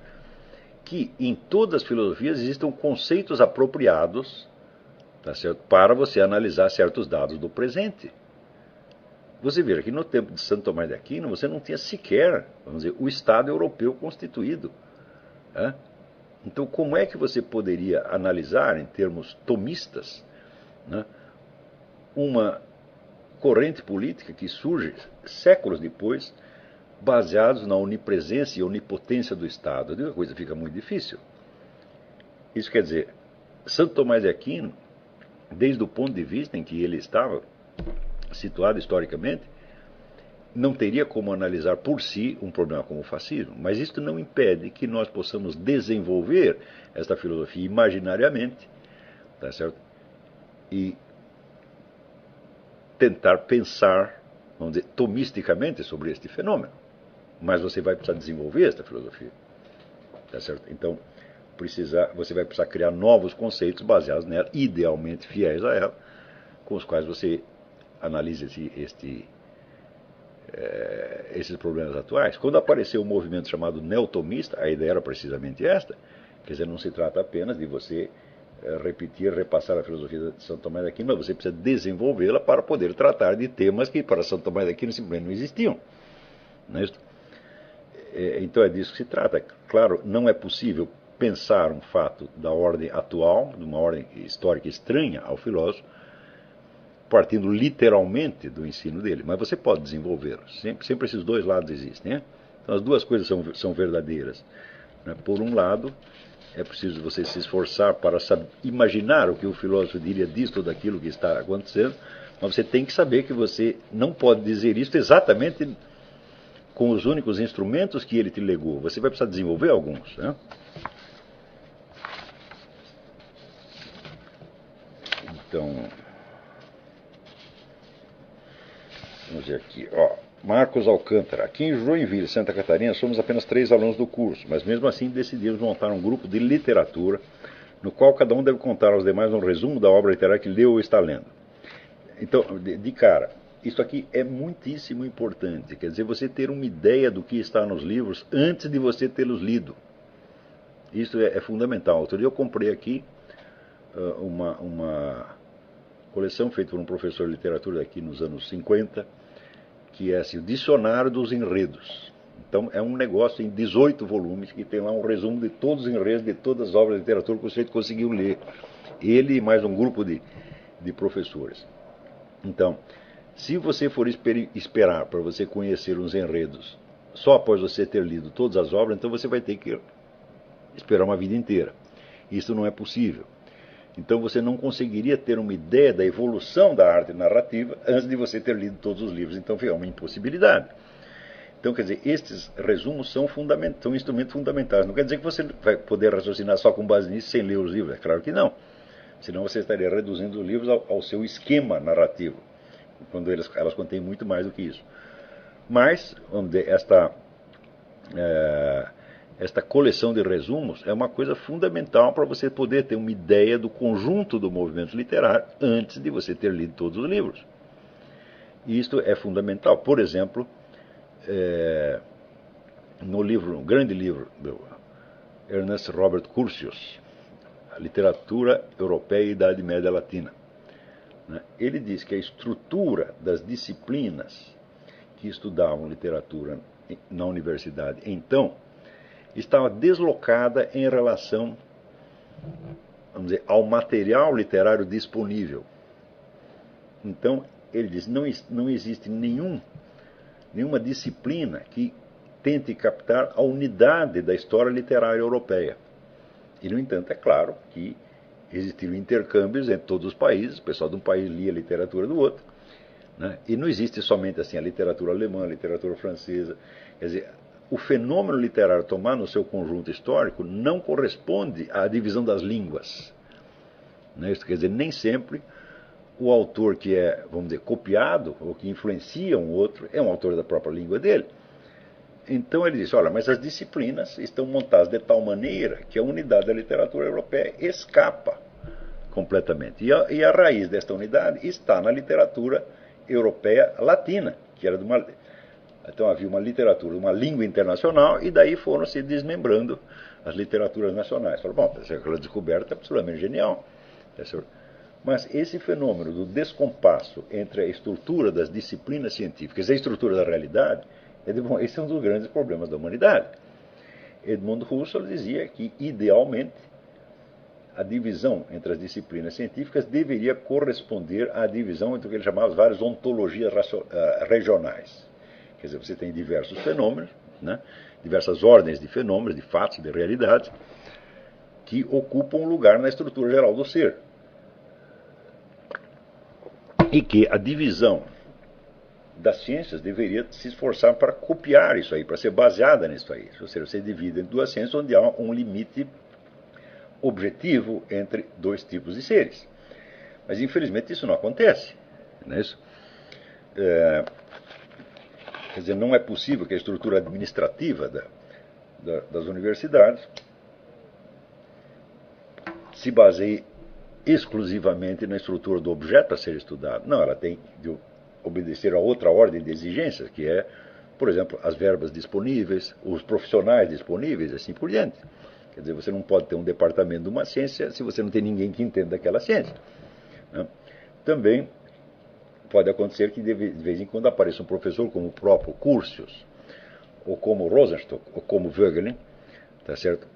[SPEAKER 1] que em todas as filosofias existam conceitos apropriados, tá certo, para você analisar certos dados do presente. Você veja que no tempo de Santo Tomás de Aquino você não tinha sequer, vamos dizer, o Estado europeu constituído. Né? Então, como é que você poderia analisar, em termos tomistas, né, uma corrente política que surge séculos depois, baseados na onipresença e onipotência do Estado? A coisa fica muito difícil. Isso quer dizer, Santo Tomás de Aquino, desde o ponto de vista em que ele estava situado historicamente, não teria como analisar por si um problema como o fascismo, mas isso não impede que nós possamos desenvolver esta filosofia imaginariamente, tá certo? E tentar pensar, vamos dizer, tomisticamente sobre este fenômeno. Mas você vai precisar desenvolver esta filosofia, tá certo? Então, você vai precisar criar novos conceitos baseados nela, idealmente fiéis a ela, com os quais você analisa esses problemas atuais. Quando apareceu um movimento chamado neotomista, a ideia era precisamente esta. Quer dizer, não se trata apenas de você repetir, repassar a filosofia de Santo Tomás de Aquino, mas você precisa desenvolvê-la para poder tratar de temas que para Santo Tomás de Aquino simplesmente não existiam. Não é isso? Então é disso que se trata. Claro, não é possível pensar um fato da ordem atual, de uma ordem histórica estranha ao filósofo, partindo literalmente do ensino dele, mas você pode desenvolvê-lo. Sempre esses dois lados existem. Né? Então as duas coisas são verdadeiras. Né? Por um lado, é preciso você se esforçar para imaginar o que o filósofo diria disto ou daquilo que está acontecendo, mas você tem que saber que você não pode dizer isso exatamente com os únicos instrumentos que ele te legou. Você vai precisar desenvolver alguns. Né? Então, vamos ver aqui. Marcos Alcântara. Aqui em Joinville, Santa Catarina, somos apenas 3 alunos do curso, mas mesmo assim decidimos montar um grupo de literatura, no qual cada um deve contar aos demais um resumo da obra literária que leu ou está lendo. Então, de cara, isso aqui é muitíssimo importante. Quer dizer, você ter uma ideia do que está nos livros antes de você tê-los lido. Isso é fundamental. Outro dia eu comprei aqui uma coleção feita por um professor de literatura aqui nos anos 50, que é assim, o Dicionário dos Enredos. Então é um negócio em 18 volumes que tem lá um resumo de todos os enredos, de todas as obras de literatura que você conseguiu ler. Ele e mais um grupo de professores. Então, se você for esperar para você conhecer os enredos só após você ter lido todas as obras, então você vai ter que esperar uma vida inteira. Isso não é possível. Então você não conseguiria ter uma ideia da evolução da arte narrativa antes de você ter lido todos os livros. Então é uma impossibilidade. Então, quer dizer, estes resumos são instrumentos fundamentais. Não quer dizer que você vai poder raciocinar só com base nisso sem ler os livros. É claro que não. Senão você estaria reduzindo os livros ao seu esquema narrativo, quando elas contêm muito mais do que isso. Mas, vamos dizer, esta coleção de resumos é uma coisa fundamental para você poder ter uma ideia do conjunto do movimento literário antes de você ter lido todos os livros. E isto é fundamental. Por exemplo, no grande livro do Ernest Robert Curtius, A Literatura Europeia e Idade Média Latina, ele diz que a estrutura das disciplinas que estudavam literatura na universidade então estava deslocada em relação, vamos dizer, ao material literário disponível. Então, ele diz, não existe nenhuma disciplina que tente captar a unidade da história literária europeia. E, no entanto, é claro que existiram intercâmbios entre todos os países, o pessoal de um país lia a literatura do outro, né? E não existe somente assim a literatura alemã, a literatura francesa. Quer dizer, o fenômeno literário tomar no seu conjunto histórico não corresponde à divisão das línguas. Né? Isso quer dizer, nem sempre o autor que é, vamos dizer, copiado ou que influencia um outro é um autor da própria língua dele. Então ele diz, olha, mas as disciplinas estão montadas de tal maneira que a unidade da literatura europeia escapa completamente. E a raiz desta unidade está na literatura europeia latina, que era de uma... Então havia uma literatura, uma língua internacional, e daí foram se desmembrando as literaturas nacionais. Falaram, bom, aquela descoberta é absolutamente genial. Mas esse fenômeno do descompasso entre a estrutura das disciplinas científicas e a estrutura da realidade, esse é um dos grandes problemas da humanidade. Edmund Husserl dizia que, idealmente, a divisão entre as disciplinas científicas deveria corresponder à divisão entre o que ele chamava as várias ontologias regionais. Quer dizer, você tem diversos fenômenos, né? Diversas ordens de fenômenos, de fatos, de realidades, que ocupam um lugar na estrutura geral do ser. E que a divisão das ciências deveria se esforçar para copiar isso aí, para ser baseada nisso aí. Ou seja, você divide em duas ciências onde há um limite objetivo entre dois tipos de seres. Mas, infelizmente, isso não acontece. Não é isso? Quer dizer, não é possível que a estrutura administrativa das universidades se baseie exclusivamente na estrutura do objeto a ser estudado. Não, ela tem de obedecer a outra ordem de exigências, que é, por exemplo, as verbas disponíveis, os profissionais disponíveis, e assim por diante. Quer dizer, você não pode ter um departamento de uma ciência se você não tem ninguém que entenda daquela ciência. Né? Também pode acontecer que de vez em quando apareça um professor como o próprio Curtius, ou como Rosenstock, ou como Voegelin, tá certo?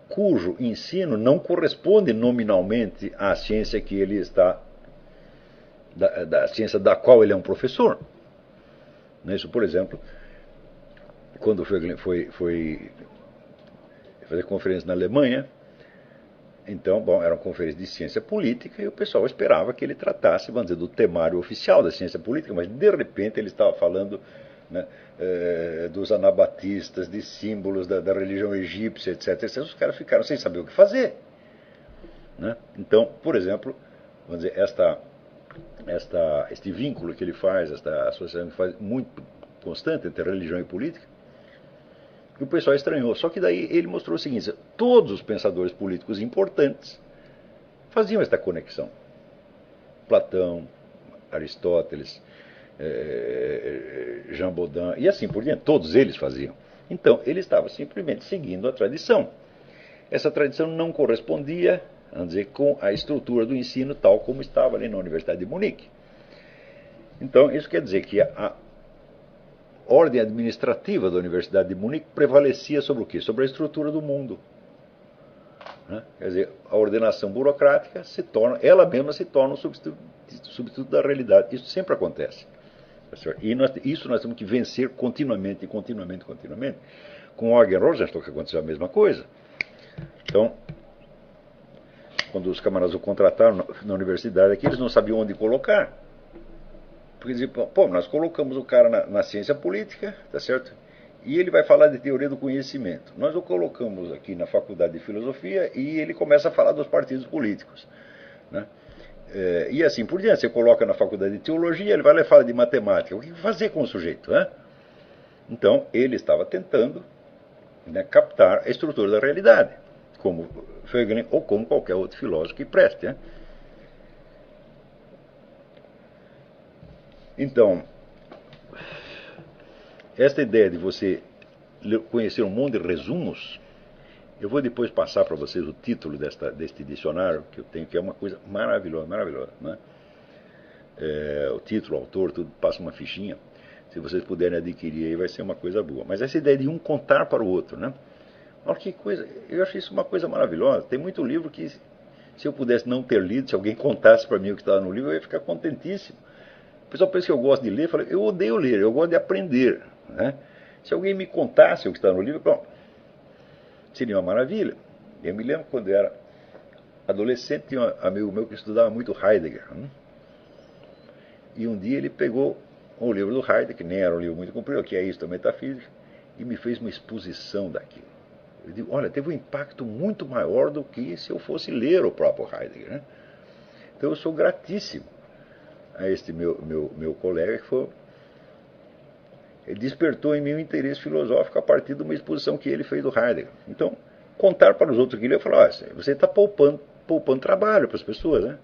[SPEAKER 1] Cujo ensino não corresponde nominalmente à ciência que ele está, da ciência da qual ele é um professor. Isso, por exemplo, quando o Voegelin foi fazer conferência na Alemanha, então, bom, era uma conferência de ciência política e o pessoal esperava que ele tratasse, vamos dizer, do temário oficial da ciência política, mas de repente ele estava falando, né, dos anabatistas, de símbolos da religião egípcia, etc, etc. Os caras ficaram sem saber o que fazer. Né? Então, por exemplo, vamos dizer, este vínculo que ele faz, esta associação que faz muito constante entre religião e política, e o pessoal estranhou. Só que daí ele mostrou o seguinte: todos os pensadores políticos importantes faziam esta conexão. Platão, Aristóteles, Jean Baudin, e assim por diante, todos eles faziam. Então, ele estava simplesmente seguindo a tradição. Essa tradição não correspondia, vamos dizer, com a estrutura do ensino tal como estava ali na Universidade de Munique. Então, isso quer dizer que a ordem administrativa da Universidade de Munique prevalecia sobre o quê? Sobre a estrutura do mundo. Né? Quer dizer, a ordenação burocrática ela mesma se torna um substituto da realidade. Isso sempre acontece. E isso nós temos que vencer continuamente. Com o Eugen Rosenstock aconteceu a mesma coisa. Então, quando os camaradas o contrataram na universidade aqui, eles não sabiam onde colocar. Porque diziam, pô, nós colocamos o cara na ciência política, tá certo? E ele vai falar de teoria do conhecimento. Nós o colocamos aqui na faculdade de filosofia e ele começa a falar dos partidos políticos. Né? E assim por diante, você coloca na faculdade de teologia, ele vai lá e fala de matemática. O que fazer com o sujeito? Né? Então, ele estava tentando, né, captar a estrutura da realidade, como Hegel ou como qualquer outro filósofo que preste. Né? Então, esta ideia de você conhecer um monte de resumos, eu vou depois passar para vocês o título deste dicionário que eu tenho, que é uma coisa maravilhosa. Né? O título, o autor, tudo, passa uma fichinha. Se vocês puderem adquirir aí, vai ser uma coisa boa. Mas essa ideia de um contar para o outro, né? Olha que coisa, eu acho isso uma coisa maravilhosa. Tem muito livro que, se eu pudesse não ter lido, se alguém contasse para mim o que estava no livro, eu ia ficar contentíssimo. O pessoal pensa que eu gosto de ler, eu falo, eu odeio ler, eu gosto de aprender. Né? Se alguém me contasse o que está no livro, bom, seria uma maravilha. Eu me lembro quando eu era adolescente, tinha um amigo meu que estudava muito Heidegger. Né? E um dia ele pegou um livro do Heidegger, que nem era um livro muito comprido, que é isso, a metafísica, e me fez uma exposição daquilo. Eu digo, olha, teve um impacto muito maior do que se eu fosse ler o próprio Heidegger. Né? Então eu sou gratíssimo a este meu colega, que ele despertou em mim um interesse filosófico a partir de uma exposição que ele fez do Heidegger. Então, contar para os outros aquilo, eu falo, você está poupando trabalho para as pessoas. Né?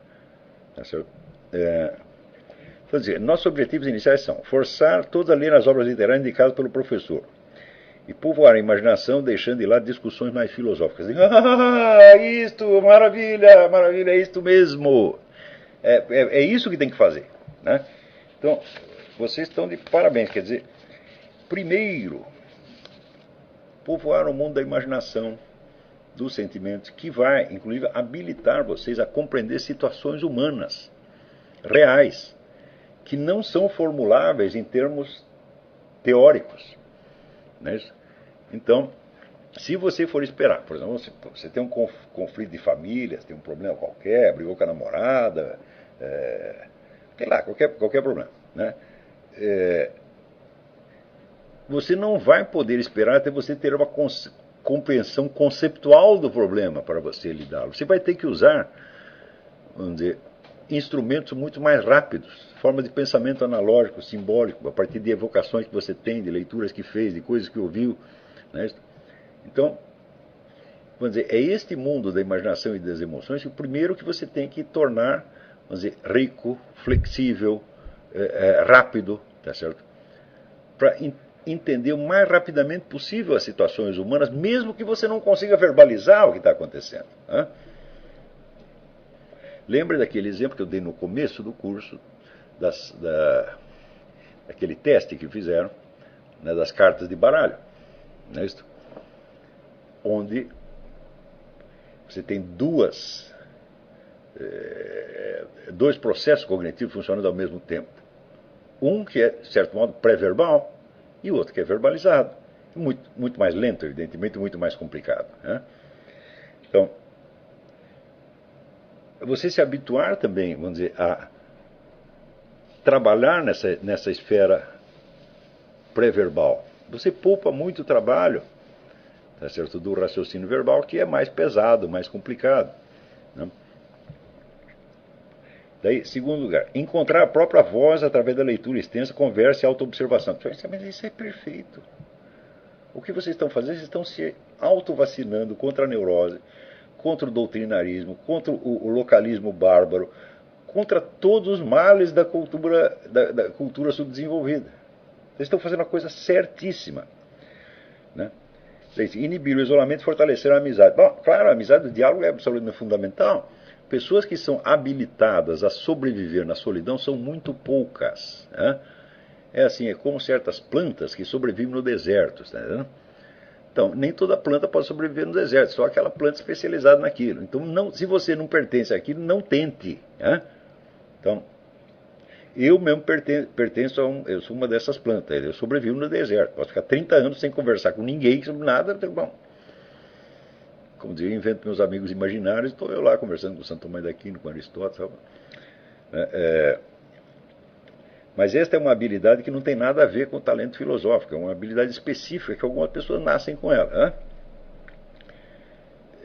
[SPEAKER 1] Quer dizer, nossos objetivos iniciais são forçar todos a ler as obras literárias indicadas pelo professor e povoar a imaginação, deixando de lado discussões mais filosóficas. Isto, maravilha, é isto mesmo. É isso que tem que fazer. Né? Então, vocês estão de parabéns. Quer dizer, primeiro, povoar o mundo da imaginação, dos sentimentos, que vai, inclusive, habilitar vocês a compreender situações humanas, reais, que não são formuláveis em termos teóricos. Né? Então, se você for esperar, por exemplo, você tem um conflito de família, você tem um problema qualquer, brigou com a namorada, sei lá, qualquer problema, né? Você não vai poder esperar até você ter uma compreensão conceptual do problema para você lidá-lo. Você vai ter que usar, vamos dizer, instrumentos muito mais rápidos, formas de pensamento analógico, simbólico, a partir de evocações que você tem, de leituras que fez, de coisas que ouviu. Né? Então, vamos dizer, é este mundo da imaginação e das emoções que o primeiro que você tem que tornar, vamos dizer, rico, flexível, rápido, tá certo? Para entender o mais rapidamente possível as situações humanas, mesmo que você não consiga verbalizar o que está acontecendo. Né? Lembre daquele exemplo que eu dei no começo do curso, daquele teste que fizeram, né, das cartas de baralho. Né, onde você tem dois processos cognitivos funcionando ao mesmo tempo. Um que é, de certo modo, pré-verbal e o outro que é verbalizado. Muito mais lento, evidentemente, muito mais complicado. Né? Então, você se habituar também, vamos dizer, a trabalhar nessa esfera pré-verbal. Você poupa muito trabalho, tá certo, do raciocínio verbal, que é mais pesado, mais complicado. Né? Daí, segundo lugar, encontrar a própria voz através da leitura extensa, conversa e autoobservação. Mas isso é perfeito. O que vocês estão fazendo? Vocês estão se autovacinando contra a neurose, contra o doutrinarismo, contra o localismo bárbaro, contra todos os males da cultura subdesenvolvida. Eles estão fazendo a coisa certíssima. Né? Inibir o isolamento e fortalecer a amizade. Bom, claro, a amizade, o diálogo é absolutamente fundamental. Pessoas que são habilitadas a sobreviver na solidão são muito poucas. Né? É assim, é como certas plantas que sobrevivem no deserto. Tá entendendo? Então, nem toda planta pode sobreviver no deserto, só aquela planta especializada naquilo. Então, não, se você não pertence àquilo, não tente. Né? Então, eu mesmo pertenço eu sou uma dessas plantas, eu sobrevivo no deserto. Posso ficar 30 anos sem conversar com ninguém sobre nada, bom. Como dizia, eu invento meus amigos imaginários, estou eu lá conversando com Santo Tomás de Aquino, com Aristóteles. Mas esta é uma habilidade que não tem nada a ver com o talento filosófico, é uma habilidade específica que algumas pessoas nascem com ela.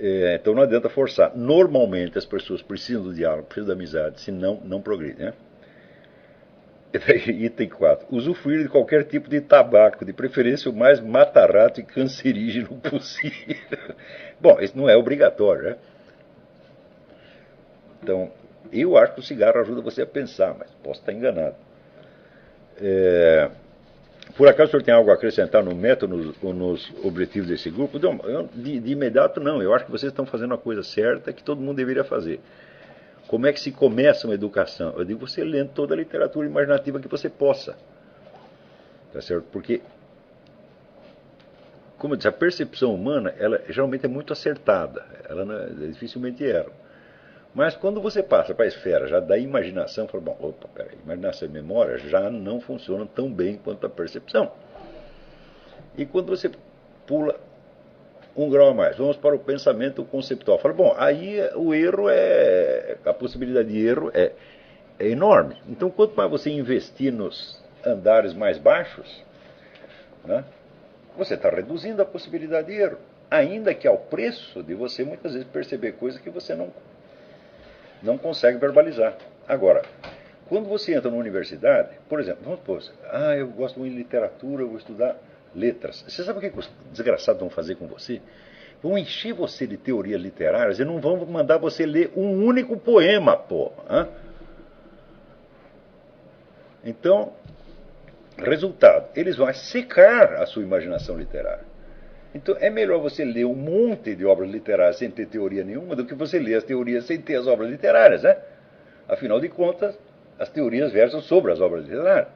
[SPEAKER 1] Né? Então não adianta forçar. Normalmente as pessoas precisam do diálogo, precisam da amizade, senão não progridem. Né? Item 4. Usufruir de qualquer tipo de tabaco, de preferência o mais mata-rato e cancerígeno possível. Bom, isso não é obrigatório, né? Então, eu acho que o cigarro ajuda você a pensar, mas posso estar enganado. Por acaso o senhor tem algo a acrescentar no método ou nos objetivos desse grupo? Não, de imediato não, eu acho que vocês estão fazendo a coisa certa que todo mundo deveria fazer. Como é que se começa uma educação? Eu digo você lendo toda a literatura imaginativa que você possa. Tá certo? Porque, como eu disse, a percepção humana, ela geralmente é muito acertada. Ela dificilmente erra. Mas quando você passa para a esfera já da imaginação, fala, bom, opa, peraí, imaginação e memória já não funcionam tão bem quanto a percepção. E quando você pula um grau a mais, vamos para o pensamento conceptual. Fala, bom, aí o erro a possibilidade de erro é enorme. Então, quanto mais você investir nos andares mais baixos, né, você está reduzindo a possibilidade de erro. Ainda que ao preço de você muitas vezes perceber coisas que você não consegue verbalizar. Agora, quando você entra na universidade, por exemplo, vamos supor, eu gosto muito de literatura, eu vou estudar letras. Você sabe o que os desgraçados vão fazer com você? Vão encher você de teorias literárias e não vão mandar você ler um único poema, pô. Então, resultado, eles vão secar a sua imaginação literária. Então, é melhor você ler um monte de obras literárias sem ter teoria nenhuma do que você ler as teorias sem ter as obras literárias, né? Afinal de contas, as teorias versam sobre as obras literárias.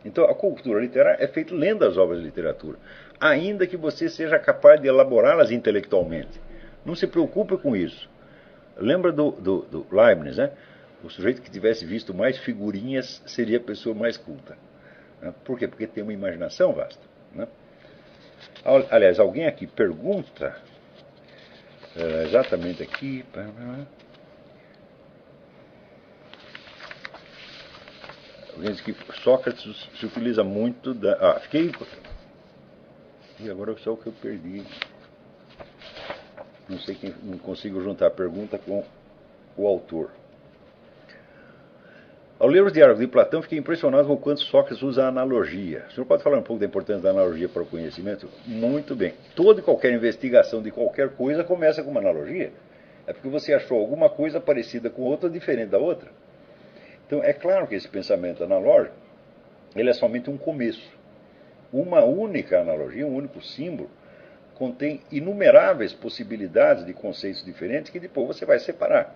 [SPEAKER 1] Então, a cultura literária é feita lendo as obras de literatura, ainda que você seja capaz de elaborá-las intelectualmente. Não se preocupe com isso. Lembra do Leibniz, né? O sujeito que tivesse visto mais figurinhas seria a pessoa mais culta. Né? Por quê? Porque tem uma imaginação vasta. Né? Aliás, alguém aqui pergunta, exatamente aqui. Alguém diz que Sócrates se utiliza muito da. E agora só o que eu perdi. Não sei quem. Não consigo juntar a pergunta com o autor. Ao ler os diálogos de Platão, fiquei impressionado com o quanto Sócrates usa a analogia. O senhor pode falar um pouco da importância da analogia para o conhecimento? Muito bem. Toda e qualquer investigação de qualquer coisa começa com uma analogia. É porque você achou alguma coisa parecida com outra, diferente da outra. Então, é claro que esse pensamento analógico, ele é somente um começo. Uma única analogia, um único símbolo, contém inumeráveis possibilidades de conceitos diferentes que depois você vai separar.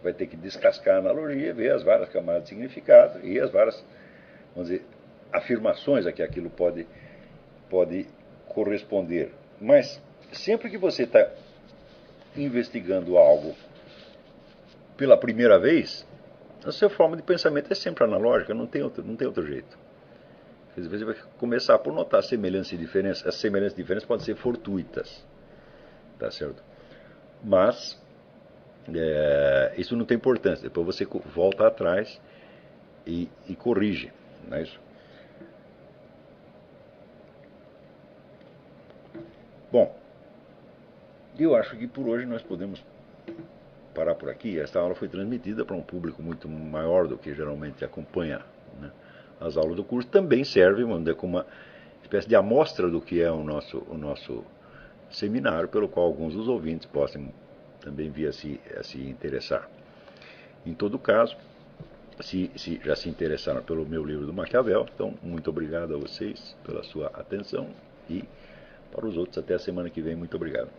[SPEAKER 1] Vai ter que descascar a analogia, ver as várias camadas de significado e as várias, vamos dizer, afirmações a que aquilo pode corresponder. Mas sempre que você está investigando algo pela primeira vez, a sua forma de pensamento é sempre analógica, não tem outro jeito. Às vezes você vai começar por notar semelhanças e diferenças. As semelhanças e diferenças podem ser fortuitas, tá certo? Mas isso não tem importância. Depois você volta atrás e corrige, não é isso? Bom, eu acho que por hoje nós podemos parar por aqui. Esta aula foi transmitida para um público muito maior do que geralmente acompanha, né, as aulas do curso. Também serve, vamos dizer, como uma espécie de amostra do que é o nosso seminário, pelo qual alguns dos ouvintes possam também vir a se interessar. Em todo caso, se já se interessaram pelo meu livro do Maquiavel. Então, muito obrigado a vocês pela sua atenção e para os outros, até a semana que vem. Muito obrigado.